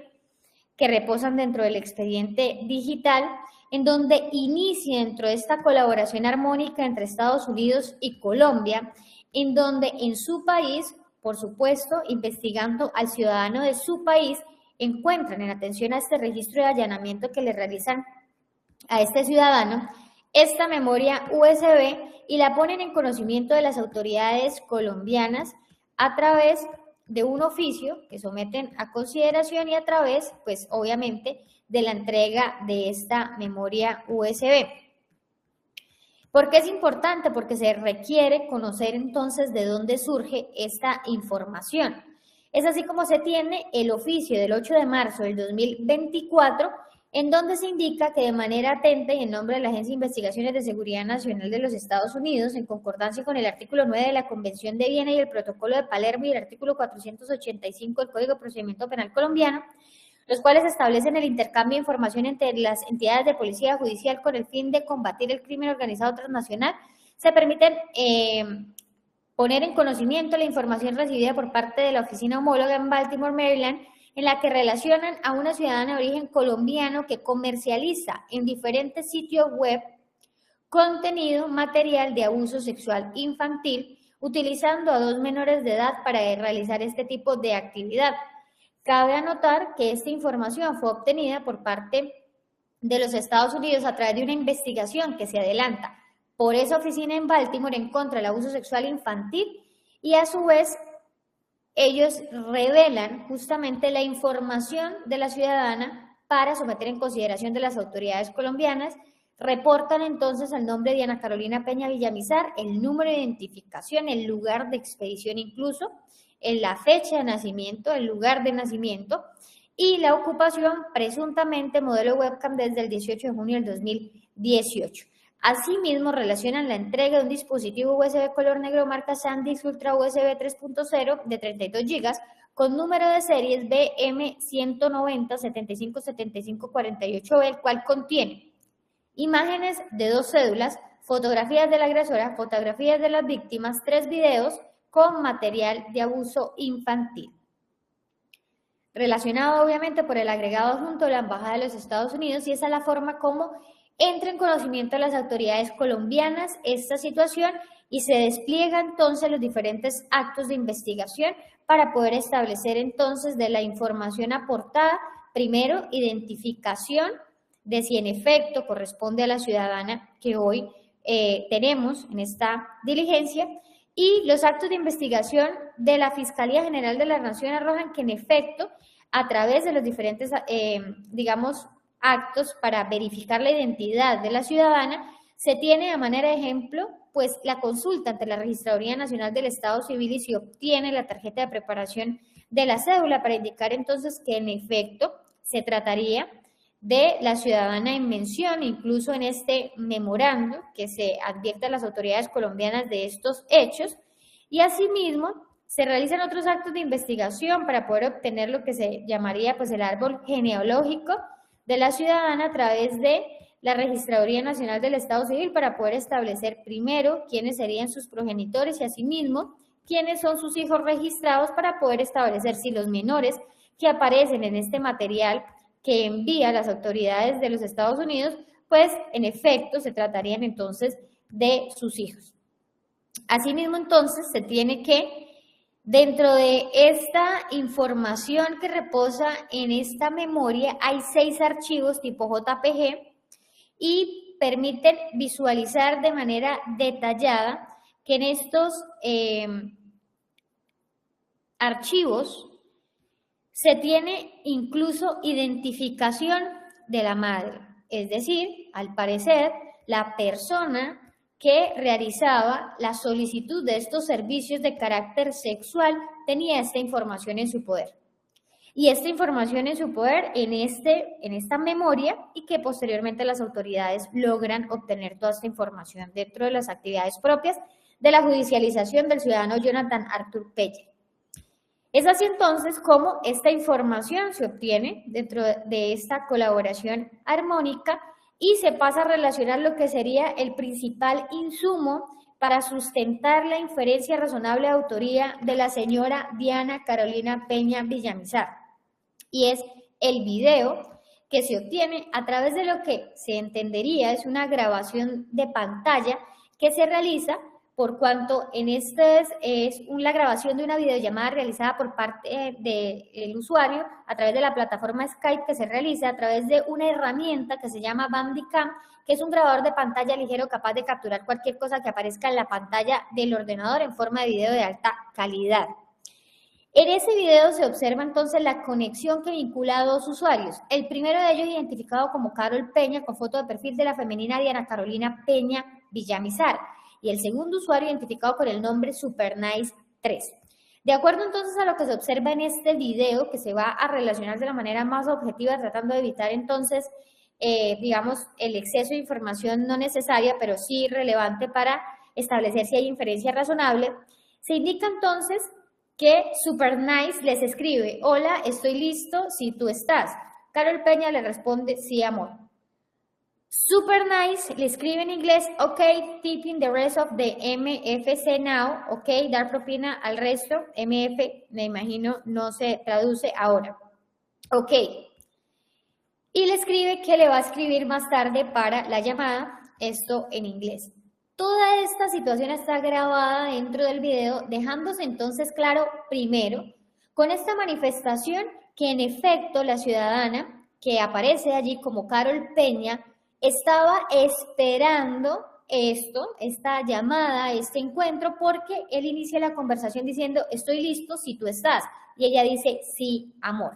que reposan dentro del expediente digital, en donde inicia dentro de esta colaboración armónica entre Estados Unidos y Colombia, en donde en su país, por supuesto, investigando al ciudadano de su país, encuentran en atención a este registro de allanamiento que le realizan a este ciudadano, esta memoria USB y la ponen en conocimiento de las autoridades colombianas a través de un oficio que someten a consideración y a través, pues obviamente, de la entrega de esta memoria USB. ¿Por qué es importante? Porque se requiere conocer entonces de dónde surge esta información. Es así como se tiene el oficio del 8 de marzo del 2024, en donde se indica que de manera atenta y en nombre de la Agencia de Investigaciones de Seguridad Nacional de los Estados Unidos, en concordancia con el artículo 9 de la Convención de Viena y el Protocolo de Palermo y el artículo 485 del Código de Procedimiento Penal colombiano, los cuales establecen el intercambio de información entre las entidades de policía judicial con el fin de combatir el crimen organizado transnacional, se permiten poner en conocimiento la información recibida por parte de la oficina homóloga en Baltimore, Maryland, en la que relacionan a una ciudadana de origen colombiano que comercializa en diferentes sitios web contenido material de abuso sexual infantil, utilizando a 2 menores de edad para realizar este tipo de actividad. Cabe anotar que esta información fue obtenida por parte de los Estados Unidos a través de una investigación que se adelanta por esa oficina en Baltimore en contra del abuso sexual infantil y a su vez ellos revelan justamente la información de la ciudadana para someter en consideración de las autoridades colombianas. Reportan entonces el nombre de Diana Carolina Peña Villamizar, el número de identificación, el lugar de expedición incluso, en la fecha de nacimiento, el lugar de nacimiento y la ocupación presuntamente modelo webcam desde el 18 de junio del 2018. Asimismo, relacionan la entrega de un dispositivo USB color negro marca SanDisk Ultra USB 3.0 de 32 GB con número de series BM190-757548B, el cual contiene imágenes de 2 cédulas, fotografías de la agresora, fotografías de las víctimas, 3 videos con material de abuso infantil. Relacionado obviamente por el agregado adjunto de la Embajada de los Estados Unidos, y esa es la forma como entra en conocimiento de las autoridades colombianas esta situación y se despliega entonces los diferentes actos de investigación para poder establecer entonces de la información aportada, primero, identificación de si en efecto corresponde a la ciudadana que hoy tenemos en esta diligencia, y los actos de investigación de la Fiscalía General de la Nación arrojan que en efecto, a través de los diferentes, digamos, actos para verificar la identidad de la ciudadana, se tiene a manera de ejemplo, pues la consulta ante la Registraduría Nacional del Estado Civil y se obtiene la tarjeta de preparación de la cédula para indicar entonces que en efecto se trataría de la ciudadana en mención, incluso en este memorando que se advierte a las autoridades colombianas de estos hechos, y asimismo se realizan otros actos de investigación para poder obtener lo que se llamaría pues el árbol genealógico de la ciudadana a través de la Registraduría Nacional del Estado Civil para poder establecer primero quiénes serían sus progenitores y asimismo quiénes son sus hijos registrados para poder establecer si los menores que aparecen en este material que envía las autoridades de los Estados Unidos, pues en efecto se tratarían entonces de sus hijos. Asimismo entonces se tiene que, dentro de esta información que reposa en esta memoria, hay 6 archivos tipo JPG y permiten visualizar de manera detallada que en estos archivos se tiene incluso identificación de la madre, es decir, al parecer, la persona que realizaba la solicitud de estos servicios de carácter sexual tenía esta información en su poder. Y esta información en su poder en esta memoria y que posteriormente las autoridades logran obtener toda esta información dentro de las actividades propias de la judicialización del ciudadano Jonathan Arthur Peña. Es así entonces como esta información se obtiene dentro de esta colaboración armónica y se pasa a relacionar lo que sería el principal insumo para sustentar la inferencia razonable de autoría de la señora Diana Carolina Peña Villamizar. Y es el video que se obtiene a través de lo que se entendería es una grabación de pantalla que se realiza por cuanto en este es la grabación de una videollamada realizada por parte del usuario a través de la plataforma Skype que se realiza a través de una herramienta que se llama Bandicam, que es un grabador de pantalla ligero capaz de capturar cualquier cosa que aparezca en la pantalla del ordenador en forma de video de alta calidad. En ese video se observa entonces la conexión que vincula a 2 usuarios. El primero de ellos identificado como Carol Peña con foto de perfil de la femenina Diana Carolina Peña Villamizar. Y el segundo usuario identificado con el nombre Supernice3. De acuerdo entonces a lo que se observa en este video, que se va a relacionar de la manera más objetiva, tratando de evitar entonces, digamos, el exceso de información no necesaria, pero sí relevante para establecer si hay inferencia razonable, se indica entonces que Supernice les escribe, hola, estoy listo, si tú estás. Carol Peña le responde, sí, amor. Supernice le escribe en inglés, ok, tipping the rest of the MFC now, ok, dar propina al resto, MF, me imagino, no se traduce ahora, ok. Y le escribe que le va a escribir más tarde para la llamada, esto en inglés. Toda esta situación está grabada dentro del video, dejándose entonces claro, primero, con esta manifestación que en efecto la ciudadana que aparece allí como Carol Peña, estaba esperando esta llamada, este encuentro, porque él inicia la conversación diciendo, estoy listo si tú estás. Y ella dice, sí, amor.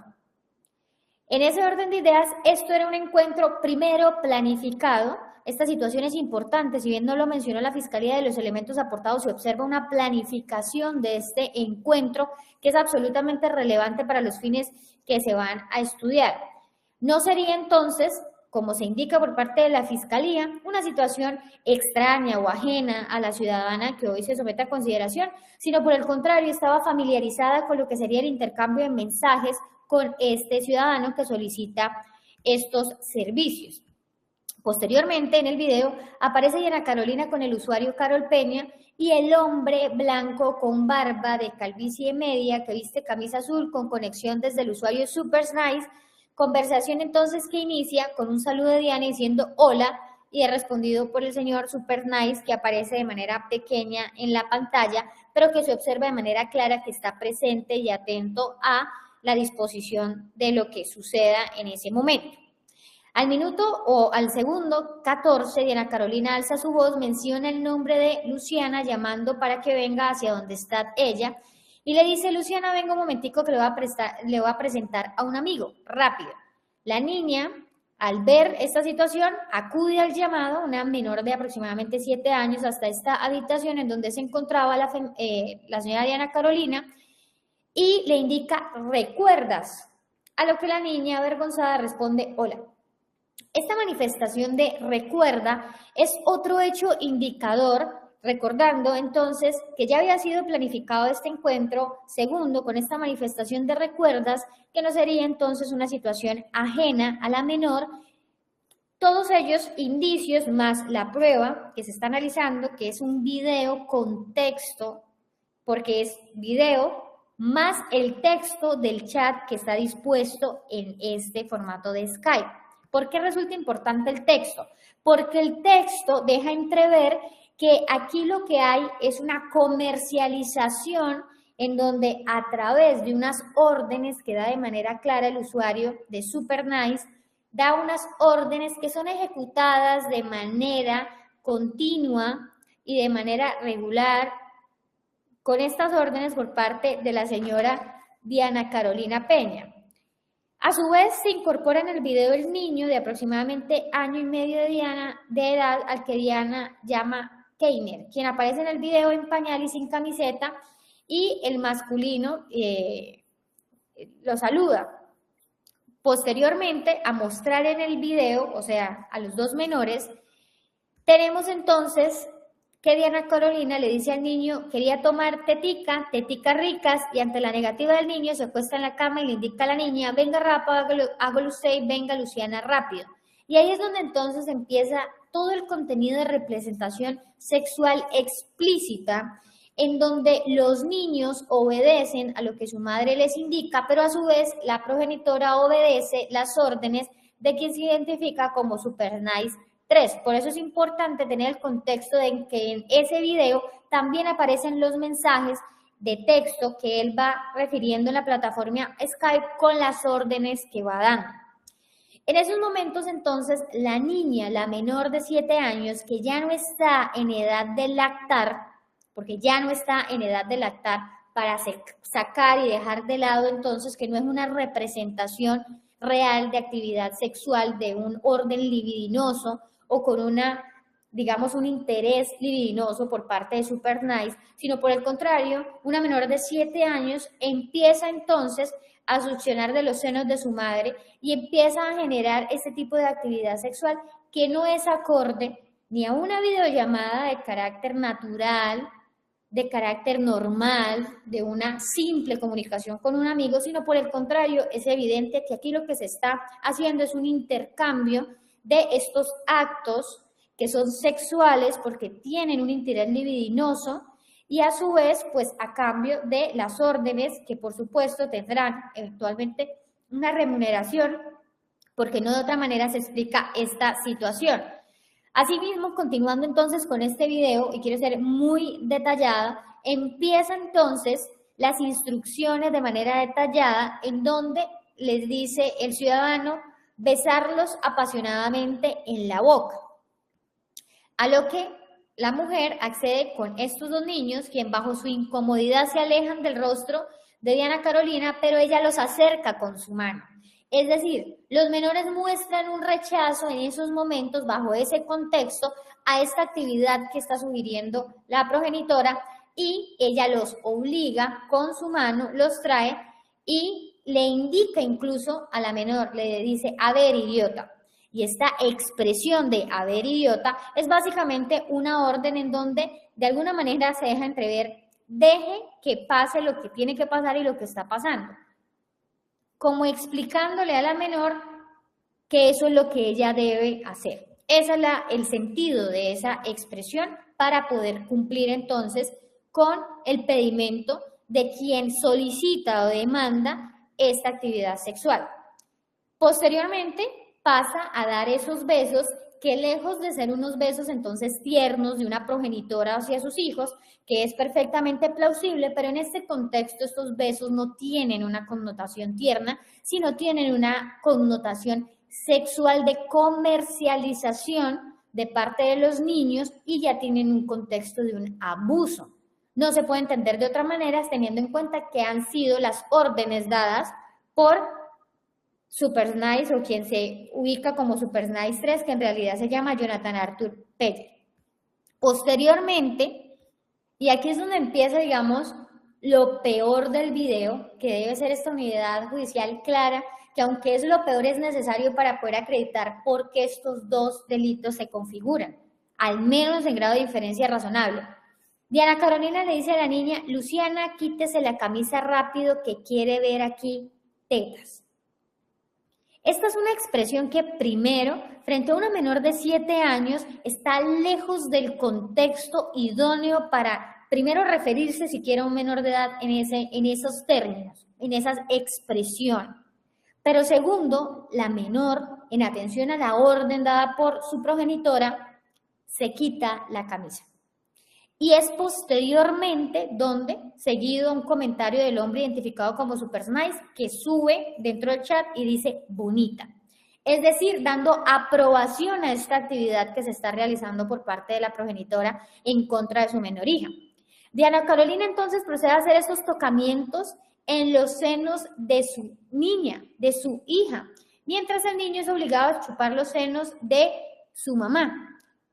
En ese orden de ideas, esto era un encuentro primero planificado. Esta situación es importante, si bien no lo mencionó la Fiscalía, de los elementos aportados se observa una planificación de este encuentro que es absolutamente relevante para los fines que se van a estudiar. No sería entonces, como se indica por parte de la Fiscalía, una situación extraña o ajena a la ciudadana que hoy se somete a consideración, sino por el contrario, estaba familiarizada con lo que sería el intercambio de mensajes con este ciudadano que solicita estos servicios. Posteriormente, en el video, aparece Diana Carolina con el usuario Carol Peña y el hombre blanco con barba de calvicie media que viste camisa azul con conexión desde el usuario Super Nice. Conversación entonces que inicia con un saludo de Diana diciendo hola y es respondido por el señor Super Nice que aparece de manera pequeña en la pantalla, pero que se observa de manera clara que está presente y atento a la disposición de lo que suceda en ese momento. Al minuto o al segundo 14, Diana Carolina alza su voz, menciona el nombre de Luciana llamando para que venga hacia donde está ella y le dice, Luciana, venga un momentico que le voy a presentar a un amigo, rápido. La niña, al ver esta situación, acude al llamado, una menor de aproximadamente 7 años, hasta esta habitación en donde se encontraba la señora Diana Carolina y le indica, ¿recuerdas? A lo que la niña avergonzada responde, hola. Esta manifestación de recuerda es otro hecho indicador, recordando entonces que ya había sido planificado este encuentro, segundo, con esta manifestación de recuerdas, que no sería entonces una situación ajena a la menor. Todos ellos indicios más la prueba que se está analizando, que es un video con texto, porque es video más el texto del chat que está dispuesto en este formato de Skype. ¿Por qué resulta importante el texto? Porque el texto deja entrever que aquí lo que hay es una comercialización en donde a través de unas órdenes que da de manera clara el usuario de Super Nice, da unas órdenes que son ejecutadas de manera continua y de manera regular con estas órdenes por parte de la señora Diana Carolina Peña. A su vez, se incorpora en el video el niño de aproximadamente año y medio de edad al que Diana llama Keiner, quien aparece en el video en pañal y sin camiseta, y el masculino lo saluda. Posteriormente, a mostrar en el video, o sea, a los dos menores, tenemos entonces que Diana Carolina le dice al niño, quería tomar teticas ricas, y ante la negativa del niño se acuesta en la cama y le indica a la niña, venga rápido, hágalo usted, venga Luciana rápido. Y ahí es donde entonces empieza todo el contenido de representación sexual explícita, en donde los niños obedecen a lo que su madre les indica, pero a su vez la progenitora obedece las órdenes de quien se identifica como Super Nice 3. Por eso es importante tener el contexto de que en ese video también aparecen los mensajes de texto que él va refiriendo en la plataforma Skype con las órdenes que va dando. En esos momentos entonces la niña, la menor de 7 años, que ya no está en edad de lactar, porque ya no está en edad de lactar, para sacar y dejar de lado entonces que no es una representación real de actividad sexual de un orden libidinoso o con una, digamos, un interés libidinoso por parte de Super Nice, sino por el contrario, una menor de 7 años empieza entonces a succionar de los senos de su madre y empieza a generar ese tipo de actividad sexual que no es acorde ni a una videollamada de carácter natural, de carácter normal, de una simple comunicación con un amigo, sino por el contrario, es evidente que aquí lo que se está haciendo es un intercambio de estos actos que son sexuales porque tienen un interés libidinoso y a su vez, pues a cambio de las órdenes que por supuesto tendrán eventualmente una remuneración, porque no de otra manera se explica esta situación. Asimismo, continuando entonces con este video, y quiero ser muy detallada, empieza entonces las instrucciones de manera detallada en donde les dice el ciudadano besarlos apasionadamente en la boca. A lo que la mujer accede con estos dos niños, quien bajo su incomodidad se alejan del rostro de Diana Carolina, pero ella los acerca con su mano. Es decir, los menores muestran un rechazo en esos momentos, bajo ese contexto, a esta actividad que está sugiriendo la progenitora y ella los obliga con su mano, los trae y le indica incluso a la menor, le dice, a ver, idiota. Y esta expresión de a ver, idiota, es básicamente una orden en donde de alguna manera se deja entrever, deje que pase lo que tiene que pasar y lo que está pasando. Como explicándole a la menor que eso es lo que ella debe hacer. Ese es el sentido de esa expresión para poder cumplir entonces con el pedimento de quien solicita o demanda esta actividad sexual. Posteriormente pasa a dar esos besos que lejos de ser unos besos entonces tiernos de una progenitora hacia sus hijos, que es perfectamente plausible, pero en este contexto estos besos no tienen una connotación tierna, sino tienen una connotación sexual de comercialización de parte de los niños y ya tienen un contexto de un abuso. No se puede entender de otra manera teniendo en cuenta que han sido las órdenes dadas por Super Nice o quien se ubica como Super Nice 3, que en realidad se llama Jonathan Arthur Peller. Posteriormente, y aquí es donde empieza, digamos, lo peor del video, que debe ser esta unidad judicial clara, que aunque es lo peor es necesario para poder acreditar por qué estos dos delitos se configuran, al menos en grado de diferencia razonable. Diana Carolina le dice a la niña, Luciana, quítese la camisa rápido que quiere ver aquí tetas. Esta es una expresión que primero, frente a una menor de 7 años, está lejos del contexto idóneo para primero referirse siquiera a un menor de edad en esos términos, en esa expresión. Pero segundo, la menor, en atención a la orden dada por su progenitora, se quita la camisa. Y es posteriormente donde, seguido un comentario del hombre identificado como Super Nice, que sube dentro del chat y dice bonita. Es decir, dando aprobación a esta actividad que se está realizando por parte de la progenitora en contra de su menor hija. Diana Carolina entonces procede a hacer esos tocamientos en los senos de su niña, de su hija, mientras el niño es obligado a chupar los senos de su mamá.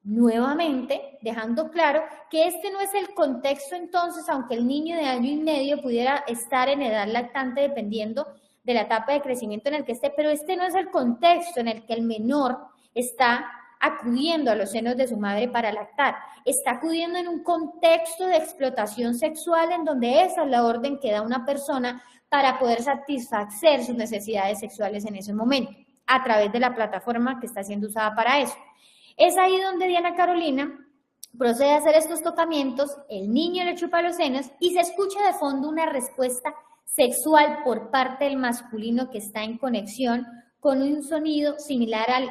Nuevamente, dejando claro que este no es el contexto entonces, aunque el niño de año y medio pudiera estar en edad lactante dependiendo de la etapa de crecimiento en el que esté, pero este no es el contexto en el que el menor está acudiendo a los senos de su madre para lactar. Está acudiendo en un contexto de explotación sexual en donde esa es la orden que da una persona para poder satisfacer sus necesidades sexuales en ese momento, a través de la plataforma que está siendo usada para eso. Es ahí donde Diana Carolina procede a hacer estos tocamientos, el niño le chupa los senos y se escucha de fondo una respuesta sexual por parte del masculino que está en conexión con un sonido similar al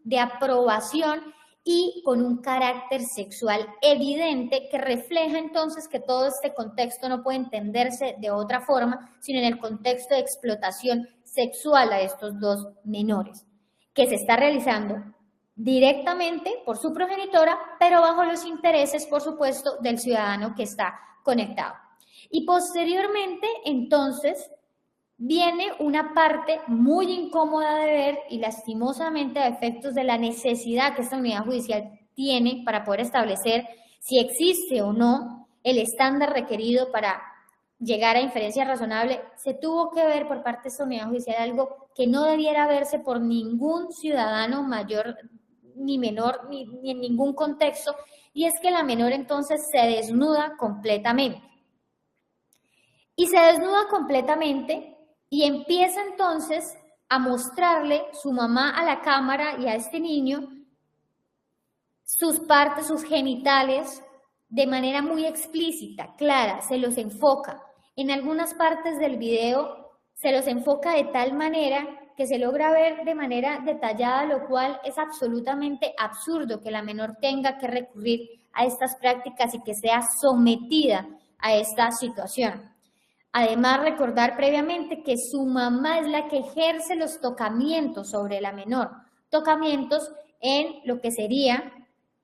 de aprobación y con un carácter sexual evidente que refleja entonces que todo este contexto no puede entenderse de otra forma, sino en el contexto de explotación sexual a estos dos menores, que se está realizando directamente por su progenitora, pero bajo los intereses, por supuesto, del ciudadano que está conectado. Y posteriormente, entonces, viene una parte muy incómoda de ver y lastimosamente a efectos de la necesidad que esta unidad judicial tiene para poder establecer si existe o no el estándar requerido para llegar a inferencia razonable, se tuvo que ver por parte de esta unidad judicial algo que no debiera verse por ningún ciudadano mayor ni menor, ni en ningún contexto, y es que la menor entonces se desnuda completamente. Y se desnuda completamente y empieza entonces a mostrarle su mamá a la cámara y a este niño sus partes, sus genitales, de manera muy explícita, clara, se los enfoca. En algunas partes del video se los enfoca de tal manera que se logra ver de manera detallada, lo cual es absolutamente absurdo que la menor tenga que recurrir a estas prácticas y que sea sometida a esta situación. Además, recordar previamente que su mamá es la que ejerce los tocamientos sobre la menor, tocamientos en lo que sería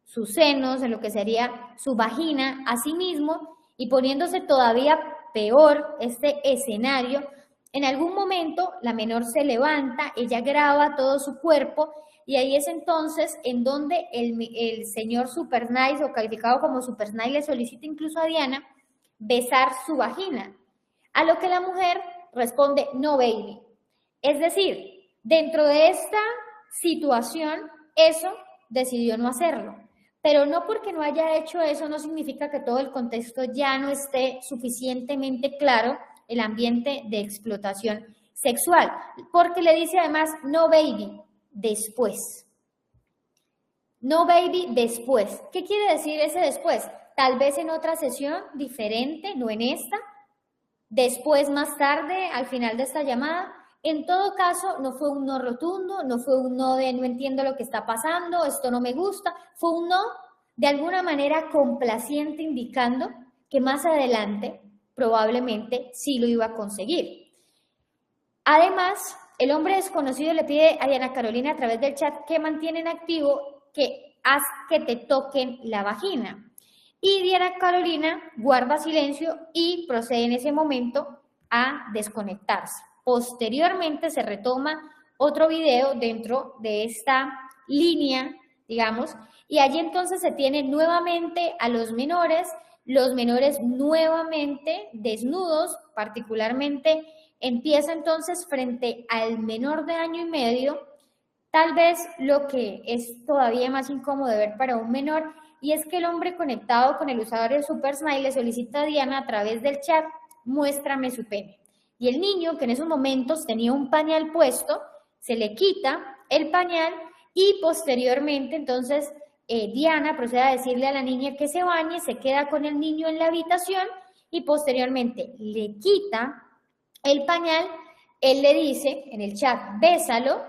sus senos, en lo que sería su vagina, asimismo, y poniéndose todavía peor este escenario. En algún momento la menor se levanta, ella graba todo su cuerpo y ahí es entonces en donde el señor Super Nice o calificado como Super Nice le solicita incluso a Diana besar su vagina, a lo que la mujer responde no baby. Es decir, dentro de esta situación eso decidió no hacerlo, pero no porque no haya hecho eso no significa que todo el contexto ya no esté suficientemente claro el ambiente de explotación sexual, porque le dice además, no baby, después. No baby después. ¿Qué quiere decir ese después? Tal vez en otra sesión diferente, no en esta. Después, más tarde, al final de esta llamada. En todo caso, no fue un no rotundo, no fue un no de no entiendo lo que está pasando, esto no me gusta. Fue un no de alguna manera complaciente, indicando que más adelante probablemente sí lo iba a conseguir. Además, el hombre desconocido le pide a Diana Carolina a través del chat que mantienen activo que haz que te toquen la vagina. Y Diana Carolina guarda silencio y procede en ese momento a desconectarse. Posteriormente se retoma otro video dentro de esta línea, digamos, y allí entonces se tiene nuevamente a los menores nuevamente desnudos, particularmente empieza entonces frente al menor de 1 año y medio, tal vez lo que es todavía más incómodo de ver para un menor, y es que el hombre conectado con el usuario de SuperSnai le solicita a Diana a través del chat, muéstrame su pene. Y el niño, que en esos momentos tenía un pañal puesto, se le quita el pañal y posteriormente entonces Diana procede a decirle a la niña que se bañe, se queda con el niño en la habitación y posteriormente le quita el pañal, él le dice en el chat, bésalo,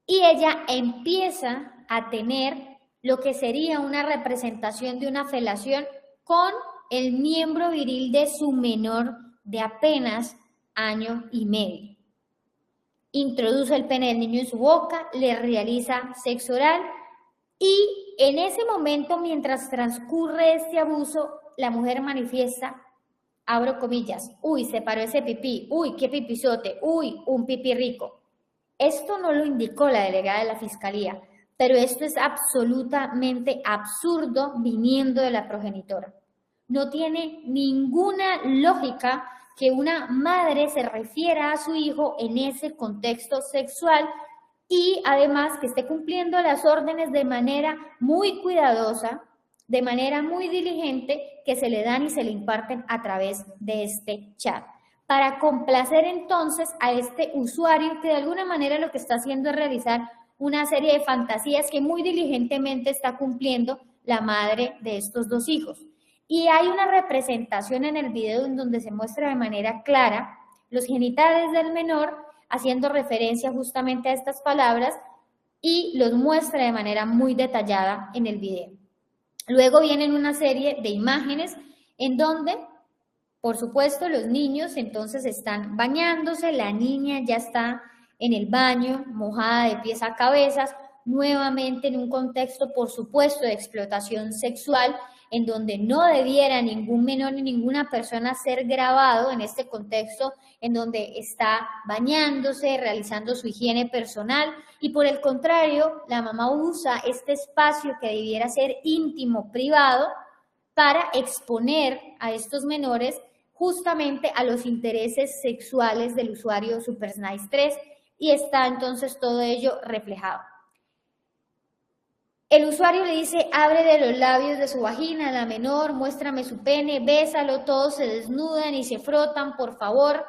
y ella empieza a tener lo que sería una representación de una felación con el miembro viril de su menor de apenas 1 año y medio. Introduce el pene del niño en su boca, le realiza sexo oral y en ese momento, mientras transcurre este abuso, la mujer manifiesta, abro comillas, uy, se paró ese pipí, uy, qué pipizote, uy, un pipí rico. Esto no lo indicó la delegada de la Fiscalía, pero esto es absolutamente absurdo viniendo de la progenitora. No tiene ninguna lógica que una madre se refiera a su hijo en ese contexto sexual y además que esté cumpliendo las órdenes de manera muy cuidadosa, de manera muy diligente, que se le dan y se le imparten a través de este chat. Para complacer entonces a este usuario que de alguna manera lo que está haciendo es realizar una serie de fantasías que muy diligentemente está cumpliendo la madre de estos 2 hijos. Y hay una representación en el video en donde se muestra de manera clara los genitales del menor haciendo referencia justamente a estas palabras y los muestra de manera muy detallada en el video. Luego vienen una serie de imágenes en donde, por supuesto, los niños entonces están bañándose, la niña ya está en el baño, mojada de pies a cabezas, nuevamente en un contexto, por supuesto, de explotación sexual, en donde no debiera ningún menor ni ninguna persona ser grabado en este contexto, en donde está bañándose, realizando su higiene personal, y por el contrario, la mamá usa este espacio que debiera ser íntimo, privado, para exponer a estos menores justamente a los intereses sexuales del usuario SuperSnai 3, y está entonces todo ello reflejado. El usuario le dice, abre de los labios de su vagina a la menor, muéstrame su pene, bésalo, todos se desnudan y se frotan, por favor,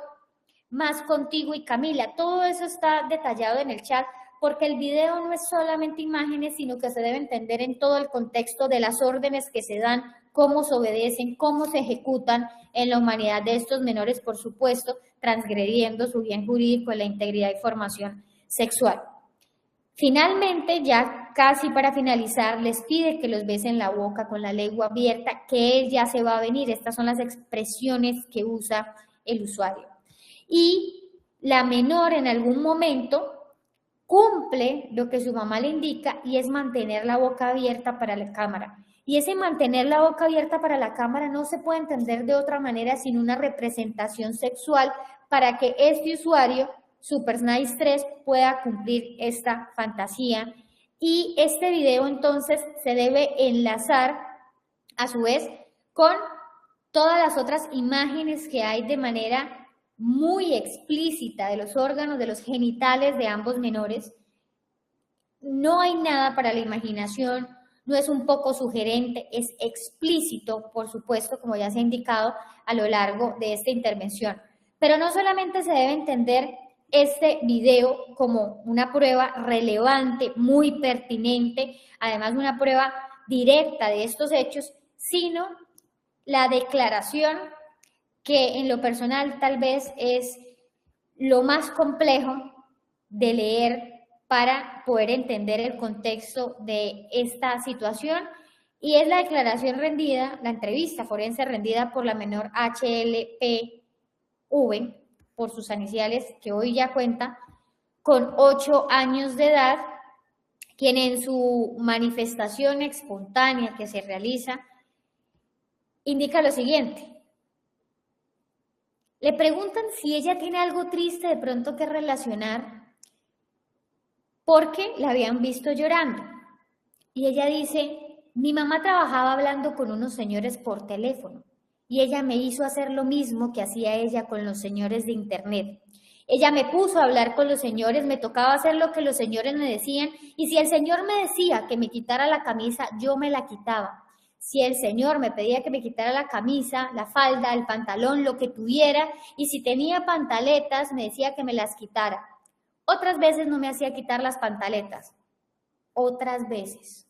más contigo y Camila. Todo eso está detallado en el chat porque el video no es solamente imágenes, sino que se debe entender en todo el contexto de las órdenes que se dan, cómo se obedecen, cómo se ejecutan en la humanidad de estos menores, por supuesto, transgrediendo su bien jurídico en la integridad y formación sexual. Finalmente, ya casi para finalizar, les pide que los besen la boca con la lengua abierta, que él ya se va a venir. Estas son las expresiones que usa el usuario. Y la menor en algún momento cumple lo que su mamá le indica y es mantener la boca abierta para la cámara. Y ese mantener la boca abierta para la cámara no se puede entender de otra manera sin una representación sexual para que este usuario SuperSnai 3 pueda cumplir esta fantasía. Y este video entonces se debe enlazar a su vez con todas las otras imágenes que hay de manera muy explícita de los órganos, de los genitales de ambos menores. No hay nada para la imaginación, no es un poco sugerente, es explícito, por supuesto, como ya se ha indicado a lo largo de esta intervención. Pero no solamente se debe entender este video como una prueba relevante, muy pertinente, además una prueba directa de estos hechos, sino la declaración que en lo personal tal vez es lo más complejo de leer para poder entender el contexto de esta situación, y es la declaración rendida, la entrevista forense rendida por la menor HLPV, por sus iniciales, que hoy ya cuenta con 8 años de edad, quien en su manifestación espontánea que se realiza indica lo siguiente. Le preguntan si ella tiene algo triste de pronto que relacionar porque la habían visto llorando. Y ella dice, mi mamá trabajaba hablando con unos señores por teléfono y ella me hizo hacer lo mismo que hacía ella con los señores de internet. Ella me puso a hablar con los señores, me tocaba hacer lo que los señores me decían, y si el señor me decía que me quitara la camisa, yo me la quitaba. Si el señor me pedía que me quitara la camisa, la falda, el pantalón, lo que tuviera, y si tenía pantaletas, me decía que me las quitara. Otras veces no me hacía quitar las pantaletas. Otras veces.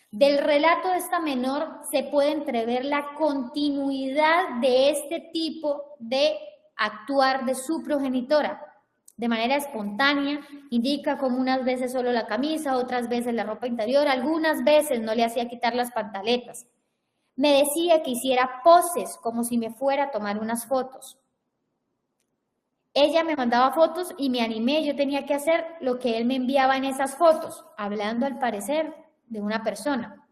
Del relato de esta menor se puede entrever la continuidad de este tipo de actuar de su progenitora. De manera espontánea, indica como unas veces solo la camisa, otras veces la ropa interior, algunas veces no le hacía quitar las pantaletas. Me decía que hiciera poses como si me fuera a tomar unas fotos. Ella me mandaba fotos y me animé, yo tenía que hacer lo que él me enviaba en esas fotos, hablando al parecer de una persona.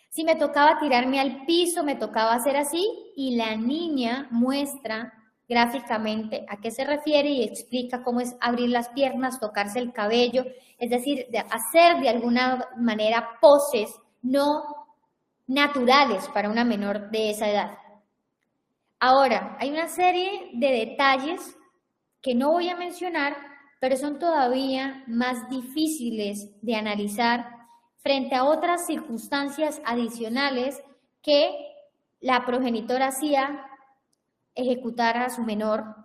Si me tocaba tirarme al piso, me tocaba hacer así, y la niña muestra gráficamente a qué se refiere y explica cómo es abrir las piernas, tocarse el cabello, es decir, de hacer de alguna manera poses no naturales para una menor de esa edad. Ahora, hay una serie de detalles que no voy a mencionar, pero son todavía más difíciles de analizar frente a otras circunstancias adicionales que la progenitora hacía ejecutar a su menor,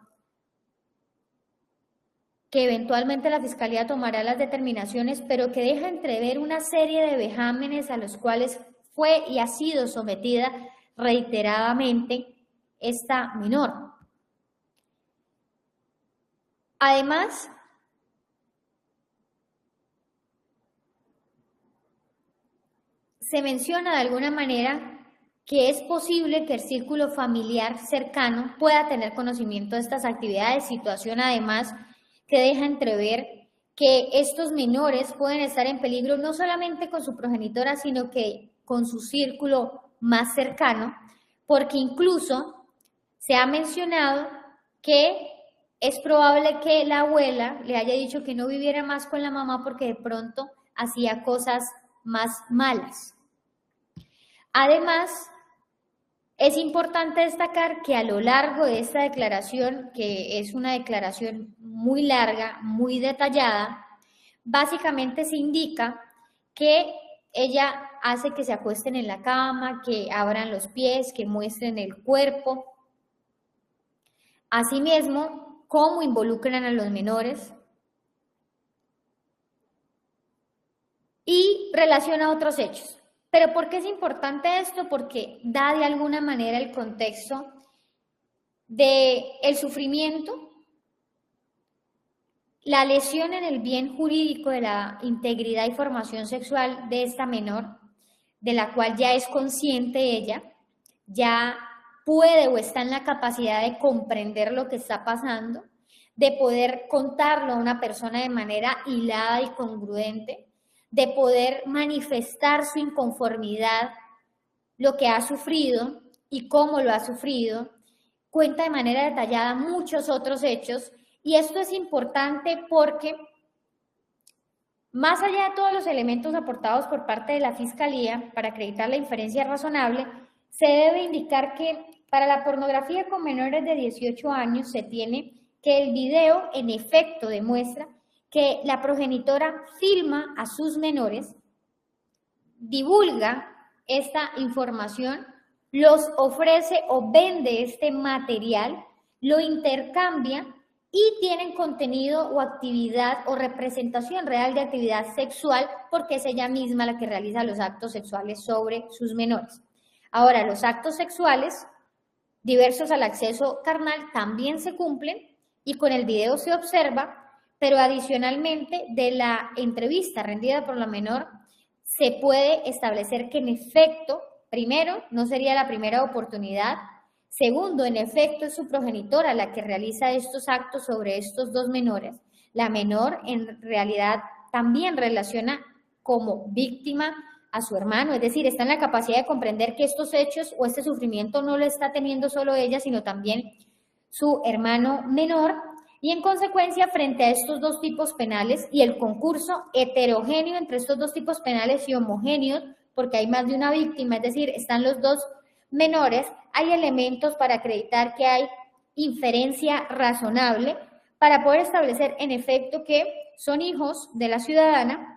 que eventualmente la Fiscalía tomará las determinaciones, pero que deja entrever una serie de vejámenes a los cuales fue y ha sido sometida reiteradamente esta menor. Además, se menciona de alguna manera que es posible que el círculo familiar cercano pueda tener conocimiento de estas actividades, situación además que deja entrever que estos menores pueden estar en peligro no solamente con su progenitora, sino que con su círculo más cercano, porque incluso se ha mencionado que es probable que la abuela le haya dicho que no viviera más con la mamá porque de pronto hacía cosas más malas. Además, es importante destacar que a lo largo de esta declaración, que es una declaración muy larga, muy detallada, básicamente se indica que ella hace que se acuesten en la cama, que abran los pies, que muestren el cuerpo. Asimismo, cómo involucran a los menores y relaciona otros hechos. ¿Pero por qué es importante esto? Porque da de alguna manera el contexto del sufrimiento, la lesión en el bien jurídico de la integridad y formación sexual de esta menor, de la cual ya es consciente ella, ya puede o está en la capacidad de comprender lo que está pasando, de poder contarlo a una persona de manera hilada y congruente, de poder manifestar su inconformidad, lo que ha sufrido y cómo lo ha sufrido, cuenta de manera detallada muchos otros hechos, y esto es importante porque, más allá de todos los elementos aportados por parte de la Fiscalía para acreditar la inferencia razonable, se debe indicar que para la pornografía con menores de 18 años se tiene que el video en efecto demuestra que la progenitora filma a sus menores, divulga esta información, los ofrece o vende este material, lo intercambia y tienen contenido o actividad o representación real de actividad sexual porque es ella misma la que realiza los actos sexuales sobre sus menores. Ahora, los actos sexuales diversos al acceso carnal también se cumplen y con el video se observa, pero adicionalmente de la entrevista rendida por la menor se puede establecer que en efecto, primero, no sería la primera oportunidad. Segundo, en efecto, es su progenitora la que realiza estos actos sobre estos dos menores. La menor en realidad también relaciona como víctima a su hermano, es decir, está en la capacidad de comprender que estos hechos o este sufrimiento no lo está teniendo solo ella, sino también su hermano menor, y en consecuencia, frente a estos dos tipos penales y el concurso heterogéneo entre estos dos tipos penales y homogéneos, porque hay más de una víctima, es decir, están los dos menores, hay elementos para acreditar que hay inferencia razonable para poder establecer en efecto que son hijos de la ciudadana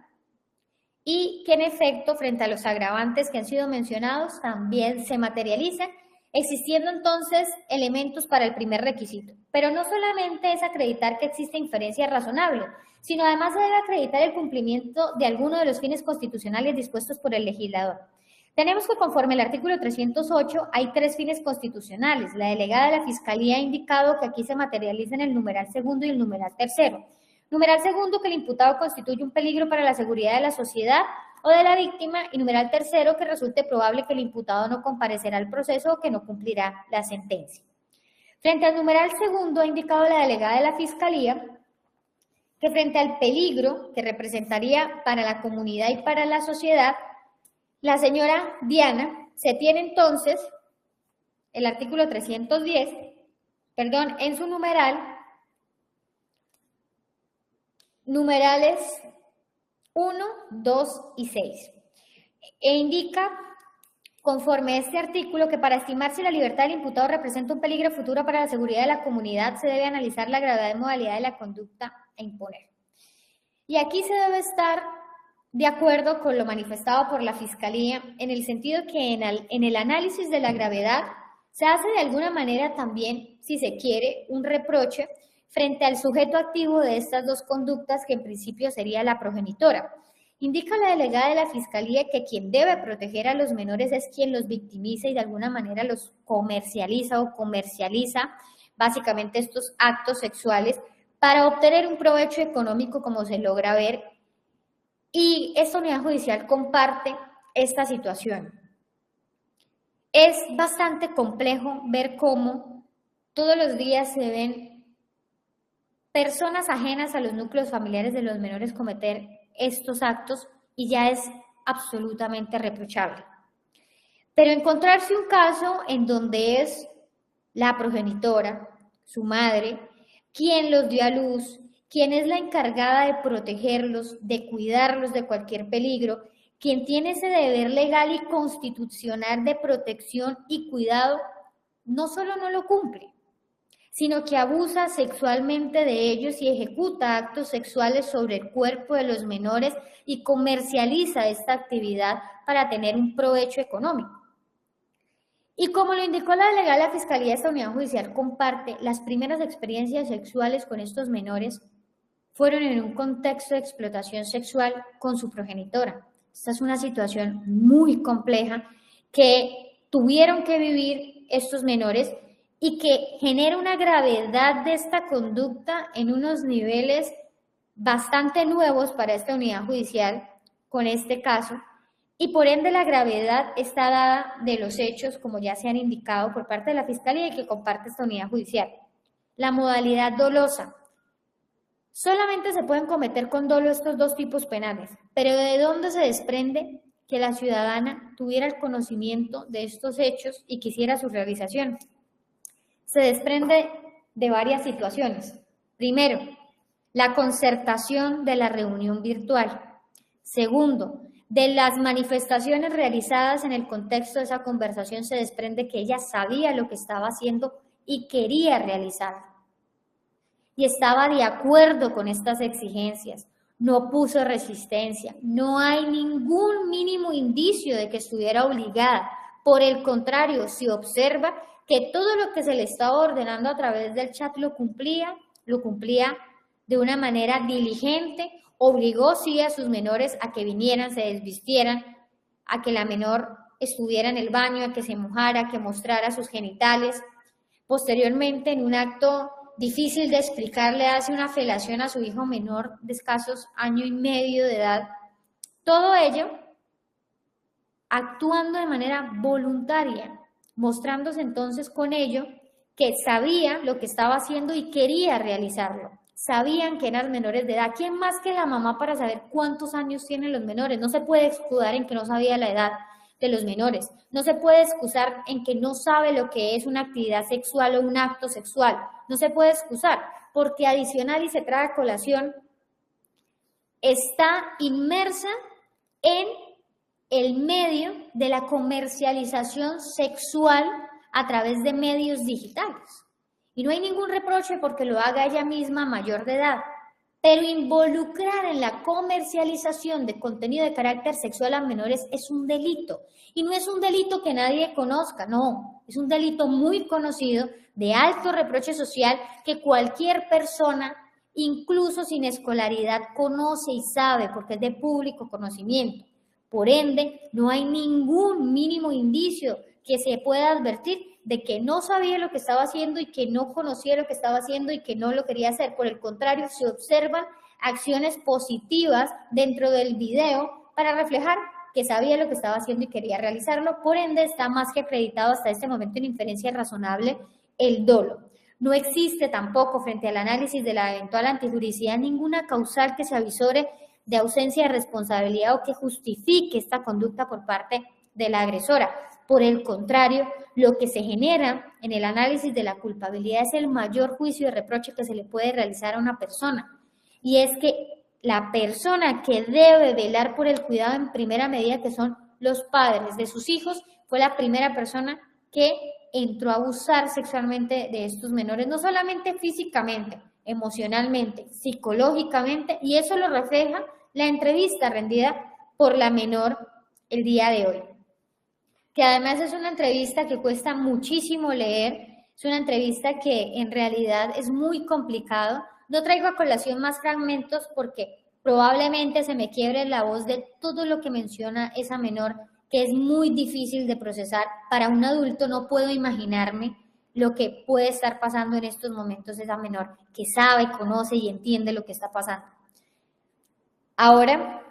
y que en efecto, frente a los agravantes que han sido mencionados, también se materializan, existiendo entonces elementos para el primer requisito. Pero no solamente es acreditar que existe inferencia razonable, sino además se debe acreditar el cumplimiento de alguno de los fines constitucionales dispuestos por el legislador. Tenemos que conforme al artículo 308 hay tres fines constitucionales. La delegada de la Fiscalía ha indicado que aquí se materializa en el numeral segundo y el numeral tercero. Numeral segundo, que el imputado constituye un peligro para la seguridad de la sociedad o de la víctima, y numeral tercero, que resulte probable que el imputado no comparecerá al proceso o que no cumplirá la sentencia. Frente al numeral segundo, ha indicado la delegada de la Fiscalía que frente al peligro que representaría para la comunidad y para la sociedad, la señora Diana se tiene entonces el artículo 310, en su numerales 1, 2 y 6. E indica, conforme a este artículo, que para estimar si la libertad del imputado representa un peligro futuro para la seguridad de la comunidad, se debe analizar la gravedad y modalidad de la conducta a imponer. Y aquí se debe estar de acuerdo con lo manifestado por la Fiscalía, en el sentido que en el análisis de la gravedad se hace de alguna manera también, si se quiere, un reproche frente al sujeto activo de estas dos conductas, que en principio sería la progenitora. Indica la delegada de la Fiscalía que quien debe proteger a los menores es quien los victimiza y de alguna manera los comercializa básicamente estos actos sexuales para obtener un provecho económico, como se logra ver, y esta unidad judicial comparte esta situación. Es bastante complejo ver cómo todos los días se ven personas ajenas a los núcleos familiares de los menores cometer estos actos y ya es absolutamente reprochable. Pero encontrarse un caso en donde es la progenitora, su madre, quien los dio a luz, quien es la encargada de protegerlos, de cuidarlos de cualquier peligro, quien tiene ese deber legal y constitucional de protección y cuidado, no solo no lo cumple, sino que abusa sexualmente de ellos y ejecuta actos sexuales sobre el cuerpo de los menores y comercializa esta actividad para tener un provecho económico. Y como lo indicó la delegada de la Fiscalía, esta unidad judicial comparte las primeras experiencias sexuales con estos menores fueron en un contexto de explotación sexual con su progenitora. Esta es una situación muy compleja que tuvieron que vivir estos menores y que genera una gravedad de esta conducta en unos niveles bastante nuevos para esta unidad judicial con este caso, y por ende la gravedad está dada de los hechos, como ya se han indicado por parte de la Fiscalía y que comparte esta unidad judicial. La modalidad dolosa. Solamente se pueden cometer con dolo estos dos tipos penales, pero ¿de dónde se desprende que la ciudadana tuviera el conocimiento de estos hechos y quisiera su realización? Se desprende de varias situaciones. Primero, la concertación de la reunión virtual. Segundo, de las manifestaciones realizadas en el contexto de esa conversación se desprende que ella sabía lo que estaba haciendo y quería realizarlo. Y estaba de acuerdo con estas exigencias, no puso resistencia, no hay ningún mínimo indicio de que estuviera obligada. Por el contrario, se observa que todo lo que se le estaba ordenando a través del chat lo cumplía lo cumplía de una manera diligente, obligó sí a sus menores a que vinieran, se desvistieran, a que la menor estuviera en el baño, a que se mojara, a que mostrara sus genitales. Posteriormente, en un acto difícil de explicar, le hace una felación a su hijo menor de escasos año y medio de edad. Todo ello actuando de manera voluntaria, mostrándose entonces con ello que sabía lo que estaba haciendo y quería realizarlo. Sabían que eran menores de edad. ¿Quién más que la mamá para saber cuántos años tienen los menores? No se puede escudar en que no sabía la edad de los menores. No se puede excusar en que no sabe lo que es una actividad sexual o un acto sexual. No se puede excusar, porque adicional y se trae a colación, está inmersa en el medio de la comercialización sexual a través de medios digitales. Y no hay ningún reproche porque lo haga ella misma mayor de edad, pero involucrar en la comercialización de contenido de carácter sexual a menores es un delito. Y no es un delito que nadie conozca, no, es un delito muy conocido, de alto reproche social, que cualquier persona, incluso sin escolaridad, conoce y sabe porque es de público conocimiento. Por ende, no hay ningún mínimo indicio que se pueda advertir de que no sabía lo que estaba haciendo y que no conocía lo que estaba haciendo y que no lo quería hacer. Por el contrario, se observan acciones positivas dentro del video para reflejar que sabía lo que estaba haciendo y quería realizarlo. Por ende, está más que acreditado hasta este momento en inferencia razonable el dolo. No existe tampoco, frente al análisis de la eventual antijuricidad, ninguna causal que se avisore de ausencia de responsabilidad o que justifique esta conducta por parte de la agresora. Por el contrario, lo que se genera en el análisis de la culpabilidad es el mayor juicio de reproche que se le puede realizar a una persona. Y es que la persona que debe velar por el cuidado en primera medida, que son los padres de sus hijos, fue la primera persona que entró a abusar sexualmente de estos menores, no solamente físicamente, emocionalmente, psicológicamente, y eso lo refleja la entrevista rendida por la menor el día de hoy, que además es una entrevista que cuesta muchísimo leer, es una entrevista que en realidad es muy complicado. No traigo a colación más fragmentos porque probablemente se me quiebre la voz de todo lo que menciona esa menor, que es muy difícil de procesar. Para un adulto no puedo imaginarme lo que puede estar pasando en estos momentos esa menor, que sabe, conoce y entiende lo que está pasando. Ahora,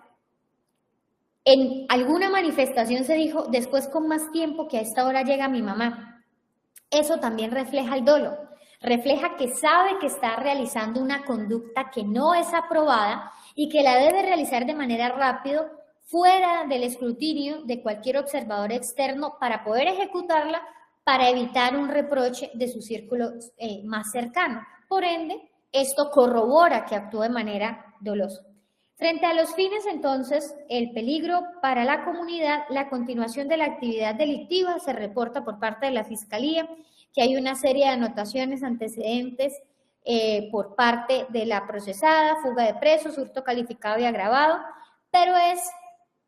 en alguna manifestación se dijo, después con más tiempo que a esta hora llega mi mamá. Eso también refleja el dolo, refleja que sabe que está realizando una conducta que no es aprobada y que la debe realizar de manera rápida, fuera del escrutinio de cualquier observador externo para poder ejecutarla, para evitar un reproche de su círculo más cercano. Por ende, esto corrobora que actuó de manera dolosa. Frente a los fines, entonces, el peligro para la comunidad, la continuación de la actividad delictiva se reporta por parte de la Fiscalía, que hay una serie de anotaciones antecedentes por parte de la procesada, fuga de presos, hurto calificado y agravado, pero es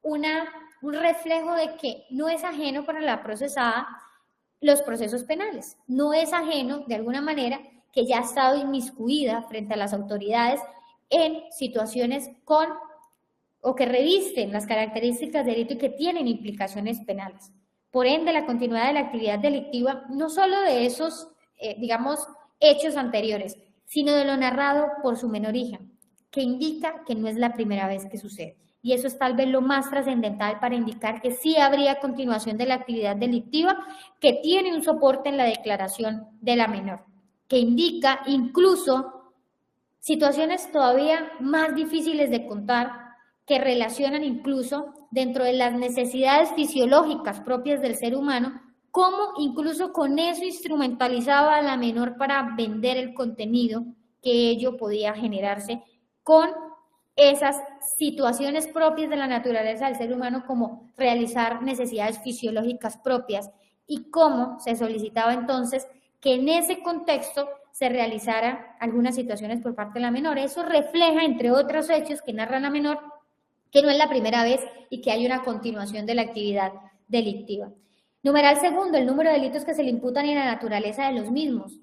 un reflejo de que no es ajeno para la procesada los procesos penales, no es ajeno, de alguna manera, que ya ha estado inmiscuida frente a las autoridades en situaciones con o que revisten las características de delito y que tienen implicaciones penales. Por ende, la continuidad de la actividad delictiva, no solo de esos, hechos anteriores, sino de lo narrado por su menor hija, que indica que no es la primera vez que sucede. Y eso es tal vez lo más trascendental para indicar que sí habría continuación de la actividad delictiva, que tiene un soporte en la declaración de la menor, que indica incluso situaciones todavía más difíciles de contar, que relacionan incluso dentro de las necesidades fisiológicas propias del ser humano, cómo incluso con eso instrumentalizaba a la menor para vender el contenido que ello podía generarse con esas situaciones propias de la naturaleza del ser humano, como realizar necesidades fisiológicas propias, y cómo se solicitaba entonces que en ese contexto se realizaran algunas situaciones por parte de la menor. Eso refleja, entre otros hechos que narra la menor, que no es la primera vez y que hay una continuación de la actividad delictiva. Numeral segundo, el número de delitos que se le imputan y la naturaleza de los mismos.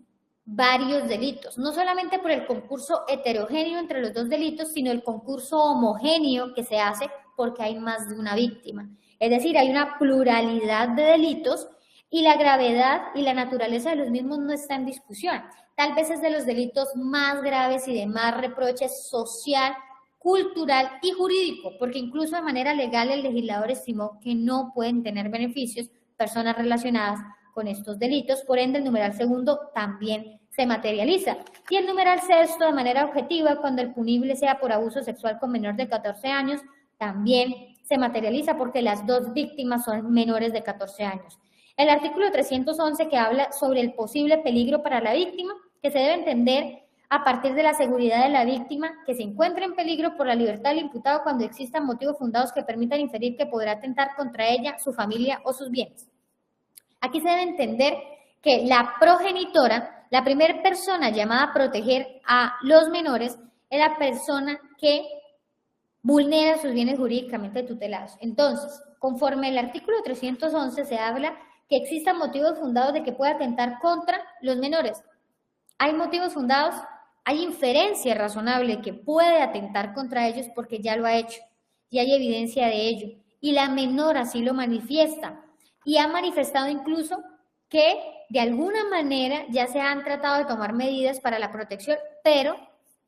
varios delitos, no solamente por el concurso heterogéneo entre los dos delitos, sino el concurso homogéneo que se hace porque hay más de una víctima. Es decir, hay una pluralidad de delitos y la gravedad y la naturaleza de los mismos no está en discusión. Tal vez es de los delitos más graves y de más reproche social, cultural y jurídico, porque incluso de manera legal el legislador estimó que no pueden tener beneficios personas relacionadas con estos delitos, por ende el numeral segundo también se materializa. Y el numeral sexto, de manera objetiva, cuando el punible sea por abuso sexual con menor de 14 años, también se materializa porque las dos víctimas son menores de 14 años. El artículo 311 que habla sobre el posible peligro para la víctima, que se debe entender a partir de la seguridad de la víctima que se encuentra en peligro por la libertad del imputado cuando existan motivos fundados que permitan inferir que podrá atentar contra ella, su familia o sus bienes. Aquí se debe entender que la progenitora, la primera persona llamada a proteger a los menores, es la persona que vulnera sus bienes jurídicamente tutelados. Entonces, conforme el artículo 311 se habla que existan motivos fundados de que pueda atentar contra los menores. Hay motivos fundados, hay inferencia razonable que puede atentar contra ellos porque ya lo ha hecho y hay evidencia de ello. Y la menor así lo manifiesta y ha manifestado incluso que de alguna manera ya se han tratado de tomar medidas para la protección, pero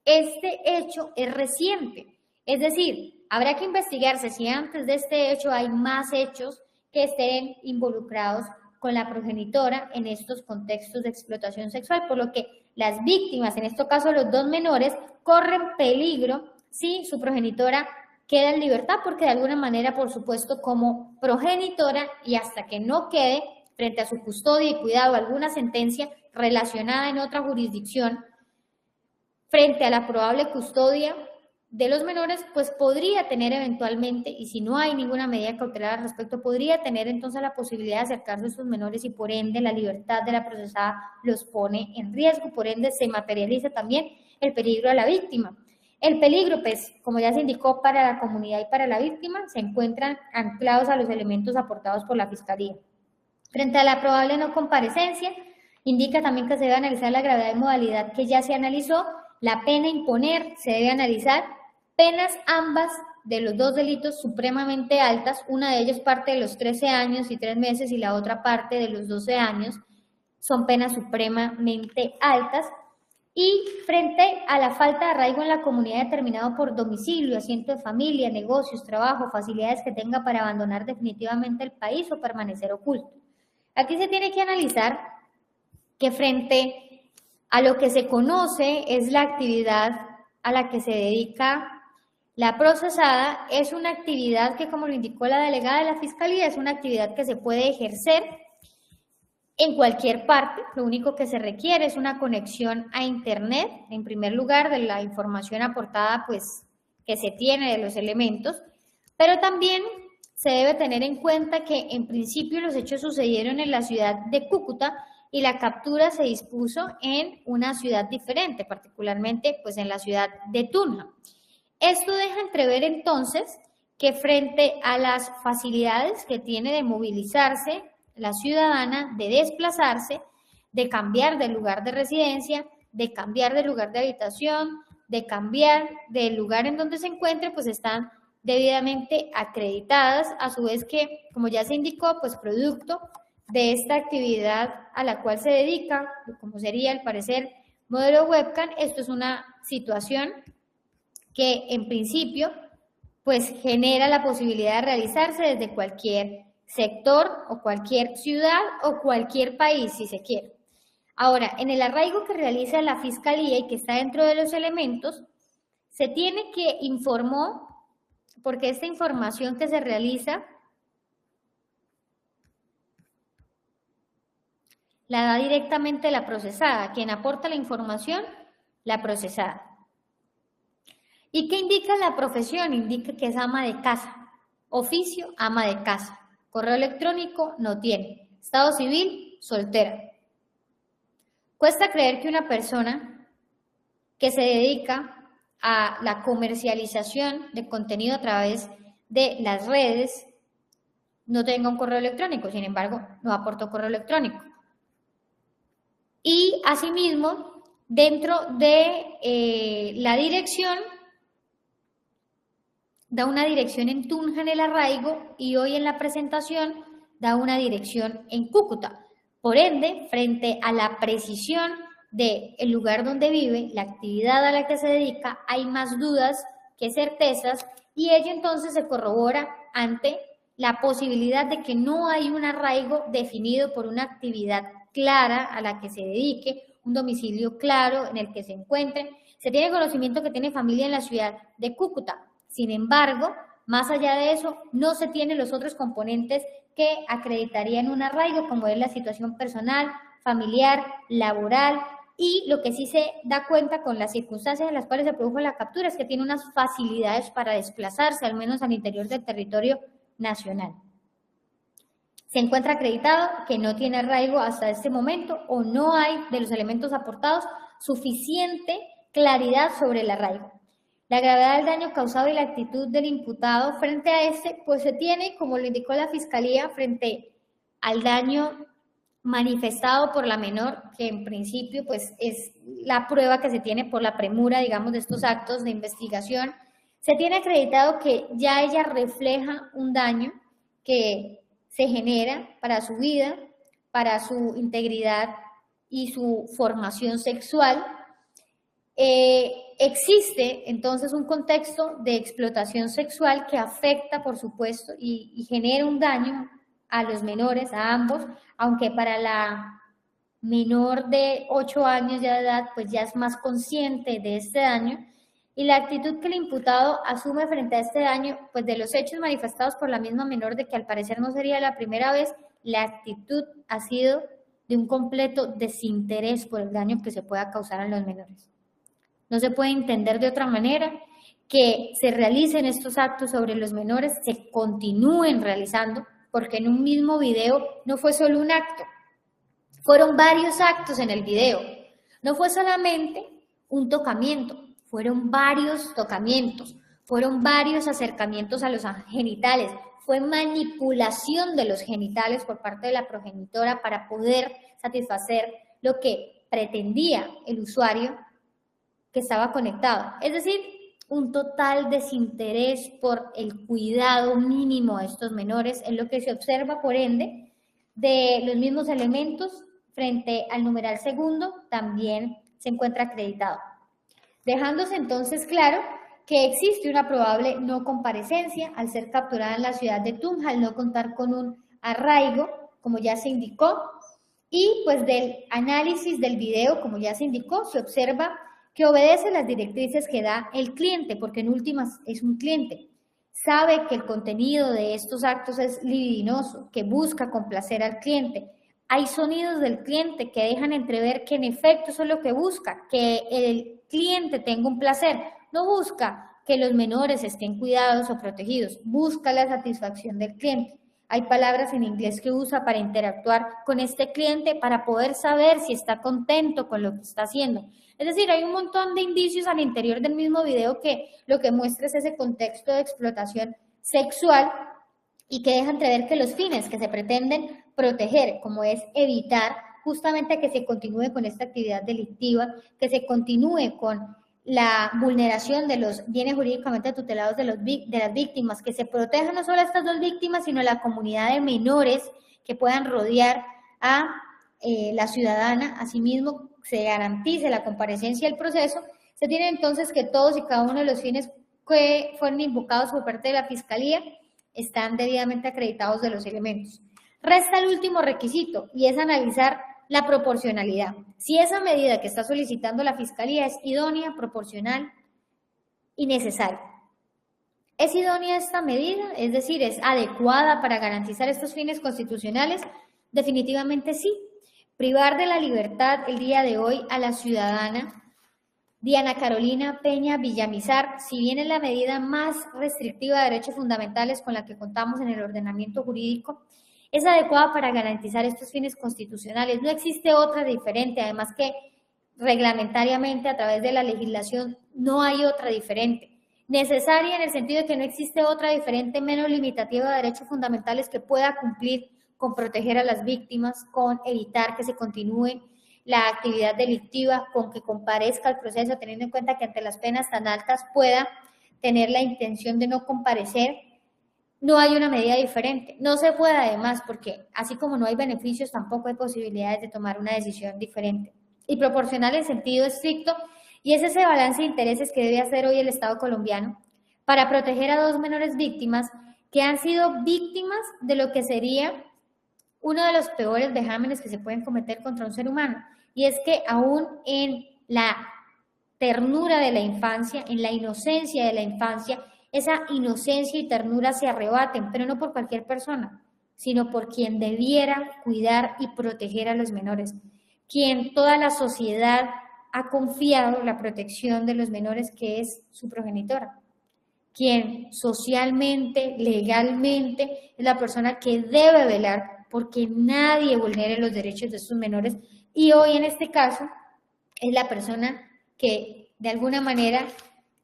este hecho es reciente. Es decir, habrá que investigarse si antes de este hecho hay más hechos que estén involucrados con la progenitora en estos contextos de explotación sexual, por lo que las víctimas, en este caso los dos menores, corren peligro si su progenitora queda en libertad, porque de alguna manera, por supuesto, como progenitora y hasta que no quede frente a su custodia y cuidado alguna sentencia relacionada en otra jurisdicción, frente a la probable custodia de los menores, pues podría tener eventualmente, y si no hay ninguna medida cautelar al respecto, podría tener entonces la posibilidad de acercarse a sus menores y por ende la libertad de la procesada los pone en riesgo, por ende se materializa también el peligro a la víctima. El peligro, pues, como ya se indicó para la comunidad y para la víctima, se encuentran anclados a los elementos aportados por la Fiscalía. Frente a la probable no comparecencia, indica también que se debe analizar la gravedad y modalidad que ya se analizó, la pena a imponer, se debe analizar penas ambas de los dos delitos supremamente altas, una de ellas parte de los 13 años y 3 meses y la otra parte de los 12 años, son penas supremamente altas, y frente a la falta de arraigo en la comunidad determinado por domicilio, asiento de familia, negocios, trabajo, facilidades que tenga para abandonar definitivamente el país o permanecer oculto. Aquí se tiene que analizar que frente a lo que se conoce es la actividad a la que se dedica la procesada, es una actividad que, como lo indicó la delegada de la Fiscalía, es una actividad que se puede ejercer en cualquier parte. Lo único que se requiere es una conexión a Internet, en primer lugar, de la información aportada pues, que se tiene de los elementos, pero también se debe tener en cuenta que en principio los hechos sucedieron en la ciudad de Cúcuta y la captura se dispuso en una ciudad diferente, particularmente pues, en la ciudad de Tunja. Esto deja entrever entonces que frente a las facilidades que tiene de movilizarse la ciudadana, de desplazarse, de cambiar de lugar de residencia, de cambiar de lugar de habitación, de cambiar del lugar en donde se encuentre, pues están debidamente acreditadas, a su vez que, como ya se indicó, pues producto de esta actividad a la cual se dedica, como sería al parecer modelo webcam, esto es una situación que en principio pues genera la posibilidad de realizarse desde cualquier sector o cualquier ciudad o cualquier país, si se quiere. Ahora, en el arraigo que realiza la Fiscalía y que está dentro de los elementos, se tiene que informó, porque esta información que se realiza la da directamente la procesada, quien aporta la información, la procesada. ¿Y qué indica la profesión? Indica que es ama de casa, oficio, ama de casa, correo electrónico no tiene, estado civil, soltera. Cuesta creer que una persona que se dedica a la comercialización de contenido a través de las redes no tenga un correo electrónico, sin embargo, no aportó correo electrónico. Y asimismo, dentro de la dirección, da una dirección en Tunja, en el arraigo, y hoy en la presentación da una dirección en Cúcuta. Por ende, frente a la precisión del lugar donde vive, la actividad a la que se dedica, hay más dudas que certezas, y ello entonces se corrobora ante la posibilidad de que no hay un arraigo definido por una actividad clara a la que se dedique, un domicilio claro en el que se encuentre. Se tiene conocimiento que tiene familia en la ciudad de Cúcuta. Sin embargo, más allá de eso, no se tienen los otros componentes que acreditarían un arraigo, como es la situación personal, familiar, laboral, y lo que sí se da cuenta con las circunstancias en las cuales se produjo la captura es que tiene unas facilidades para desplazarse, al menos al interior del territorio nacional. Se encuentra acreditado que no tiene arraigo hasta este momento, o no hay de los elementos aportados suficiente claridad sobre el arraigo. La gravedad del daño causado y la actitud del imputado frente a este, pues se tiene, como lo indicó la Fiscalía, frente al daño manifestado por la menor, que en principio pues es la prueba que se tiene por la premura, digamos, de estos actos de investigación. Se tiene acreditado que ya ella refleja un daño que se genera para su vida, para su integridad y su formación sexual. Existe entonces un contexto de explotación sexual que afecta, por supuesto, y genera un daño a los menores, a ambos, aunque para la menor de 8 años ya de edad, pues ya es más consciente de este daño, y la actitud que el imputado asume frente a este daño, pues de los hechos manifestados por la misma menor, de que al parecer no sería la primera vez, la actitud ha sido de un completo desinterés por el daño que se pueda causar a los menores. No se puede entender de otra manera que se realicen estos actos sobre los menores, se continúen realizando, porque en un mismo video no fue solo un acto, fueron varios actos en el video. No fue solamente un tocamiento, fueron varios tocamientos, fueron varios acercamientos a los genitales, fue manipulación de los genitales por parte de la progenitora para poder satisfacer lo que pretendía el usuario que estaba conectado. Es decir, un total desinterés por el cuidado mínimo de estos menores, es lo que se observa, por ende, de los mismos elementos frente al numeral segundo, también se encuentra acreditado. Dejándose entonces claro que existe una probable no comparecencia al ser capturada en la ciudad de Tunja, al no contar con un arraigo, como ya se indicó, y pues del análisis del video, como ya se indicó, se observa que obedece las directrices que da el cliente, porque en últimas es un cliente. Sabe que el contenido de estos actos es libidinoso, que busca complacer al cliente. Hay sonidos del cliente que dejan entrever que en efecto eso es lo que busca, que el cliente tenga un placer. No busca que los menores estén cuidados o protegidos, busca la satisfacción del cliente. Hay palabras en inglés que usa para interactuar con este cliente para poder saber si está contento con lo que está haciendo. Es decir, hay un montón de indicios al interior del mismo video que lo que muestra es ese contexto de explotación sexual y que deja entrever que los fines que se pretenden proteger, como es evitar justamente que se continúe con esta actividad delictiva, que se continúe con la vulneración de los bienes jurídicamente tutelados de las víctimas, que se proteja no solo a estas dos víctimas, sino a la comunidad de menores que puedan rodear a la ciudadana. Asimismo, se garantice la comparecencia del proceso. Se tiene entonces que todos y cada uno de los fines que fueron invocados por parte de la Fiscalía están debidamente acreditados de los elementos. Resta el último requisito, y es analizar la proporcionalidad. Si esa medida que está solicitando la Fiscalía es idónea, proporcional y necesaria. ¿Es idónea esta medida? Es decir, ¿es adecuada para garantizar estos fines constitucionales? Definitivamente sí. Privar de la libertad el día de hoy a la ciudadana Diana Carolina Peña Villamizar, si bien es la medida más restrictiva de derechos fundamentales con la que contamos en el ordenamiento jurídico, es adecuada para garantizar estos fines constitucionales. No existe otra diferente, además que reglamentariamente a través de la legislación no hay otra diferente. Necesaria en el sentido de que no existe otra diferente menos limitativa de derechos fundamentales que pueda cumplir con proteger a las víctimas, con evitar que se continúe la actividad delictiva, con que comparezca al proceso, teniendo en cuenta que ante las penas tan altas pueda tener la intención de no comparecer, no hay una medida diferente. No se puede además, porque así como no hay beneficios, tampoco hay posibilidades de tomar una decisión diferente y proporcional en sentido estricto, y es ese balance de intereses que debe hacer hoy el Estado colombiano para proteger a dos menores víctimas que han sido víctimas de lo que sería uno de los peores vejámenes que se pueden cometer contra un ser humano, y es que aún en la ternura de la infancia, en la inocencia de la infancia, esa inocencia y ternura se arrebaten, pero no por cualquier persona, sino por quien debiera cuidar y proteger a los menores, quien toda la sociedad ha confiado la protección de los menores, que es su progenitora, quien socialmente, legalmente, es la persona que debe velar porque nadie vulnere los derechos de estos menores, y hoy en este caso es la persona que de alguna manera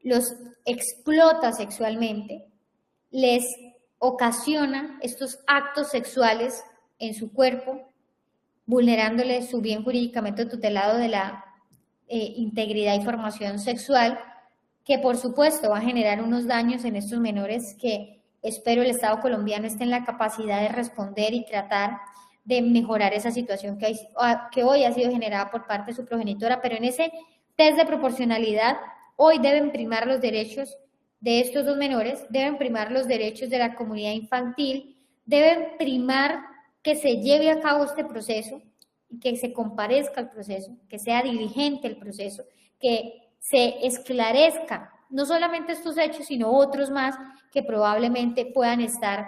los explota sexualmente, les ocasiona estos actos sexuales en su cuerpo, vulnerándole su bien jurídicamente tutelado de la integridad y formación sexual, que por supuesto va a generar unos daños en estos menores que espero el Estado colombiano esté en la capacidad de responder y tratar de mejorar esa situación que hoy ha sido generada por parte de su progenitora, pero en ese test de proporcionalidad hoy deben primar los derechos de estos dos menores, deben primar los derechos de la comunidad infantil, deben primar que se lleve a cabo este proceso y que se comparezca al proceso, que sea diligente el proceso, que se esclarezca no solamente estos hechos, sino otros más que probablemente puedan estar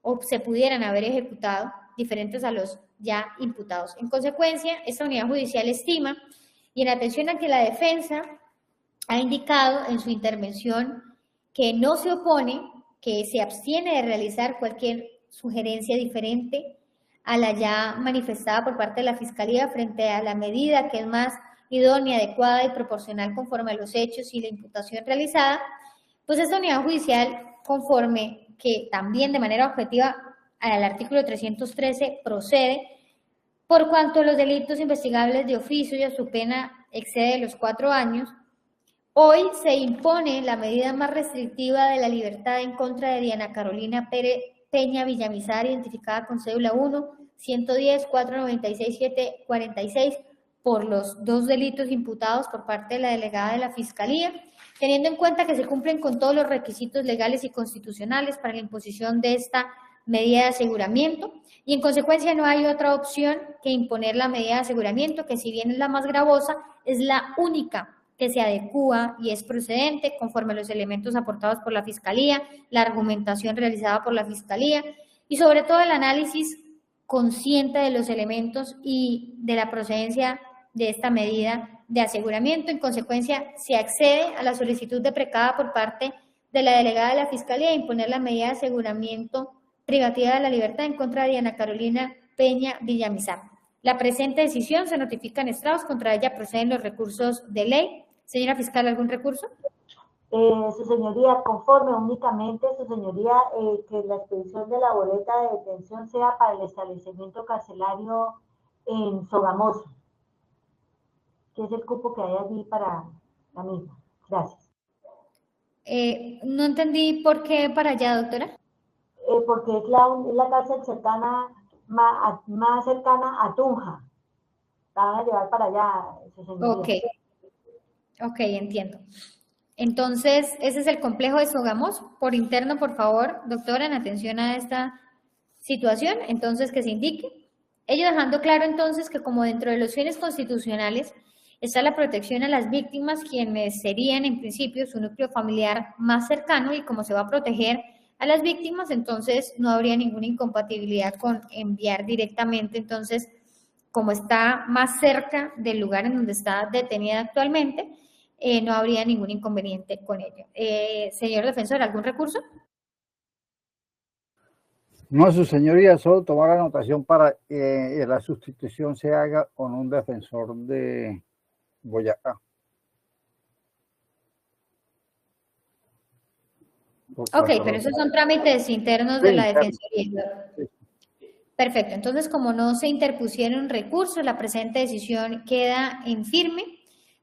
o se pudieran haber ejecutado, diferentes a los ya imputados. En consecuencia, esta unidad judicial estima, y en atención a que la defensa ha indicado en su intervención que no se opone, que se abstiene de realizar cualquier sugerencia diferente a la ya manifestada por parte de la Fiscalía frente a la medida que es más idónea, adecuada y proporcional conforme a los hechos y la imputación realizada, pues esta unidad judicial, conforme que también de manera objetiva al artículo 313 procede, por cuanto los delitos investigables de oficio y a su pena excede los 4 años, hoy se impone la medida más restrictiva de la libertad en contra de Diana Carolina Peña Villamizar, identificada con cédula 1, 110, 496, 746, por los dos delitos imputados por parte de la delegada de la Fiscalía, teniendo en cuenta que se cumplen con todos los requisitos legales y constitucionales para la imposición de esta medida de aseguramiento, y en consecuencia no hay otra opción que imponer la medida de aseguramiento, que si bien es la más gravosa, es la única que se adecúa y es procedente conforme a los elementos aportados por la Fiscalía, la argumentación realizada por la Fiscalía y sobre todo el análisis consciente de los elementos y de la procedencia de esta medida de aseguramiento. En consecuencia, se accede a la solicitud deprecada por parte de la delegada de la Fiscalía de imponer la medida de aseguramiento privativa de la libertad en contra de Diana Carolina Peña Villamizar. La presente decisión se notifica en estrados, contra ella proceden los recursos de ley. Señora fiscal, ¿algún recurso? Su señoría, conforme únicamente, su señoría, que la expedición de la boleta de detención sea para el establecimiento carcelario en Sogamoso, que es el cupo que hay allí para la misma. Gracias. No entendí por qué para allá, doctora. Porque es la cárcel cercana, más cercana a Tunja. La van a llevar para allá, su señoría. Ok, entiendo. Entonces, ese es el complejo de Sogamoso. Por interno, por favor, doctora, en atención a esta situación, entonces que se indique. Ello dejando claro entonces que como dentro de los fines constitucionales está la protección a las víctimas, quienes serían en principio su núcleo familiar más cercano, y como se va a proteger a las víctimas, entonces no habría ninguna incompatibilidad con enviar directamente, entonces, como está más cerca del lugar en donde está detenida actualmente, no habría ningún inconveniente con ello. Señor defensor, ¿algún recurso? No, su señoría, solo tomar la anotación para que la sustitución se haga con un defensor de Boyacá. Ok, pero esos son trámites internos de la Defensoría. Sí. Perfecto, entonces como no se interpusieron recursos, la presente decisión queda en firme,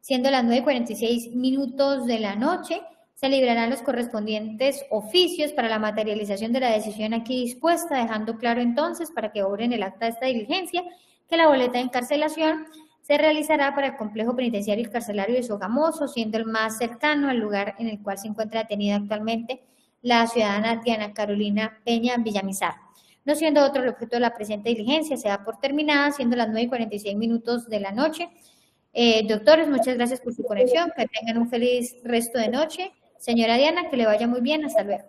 siendo las 9:46 de la noche, se librarán los correspondientes oficios para la materialización de la decisión aquí dispuesta, dejando claro entonces, para que obren el acta de esta diligencia, que la boleta de encarcelación se realizará para el complejo penitenciario y carcelario de Sogamoso, siendo el más cercano al lugar en el cual se encuentra detenida actualmente la ciudadana Diana Carolina Peña Villamizar. No siendo otro el objeto de la presente diligencia, se da por terminada, siendo las 9:46 de la noche. Doctores, muchas gracias por su conexión, que tengan un feliz resto de noche. Señora Diana, que le vaya muy bien, hasta luego.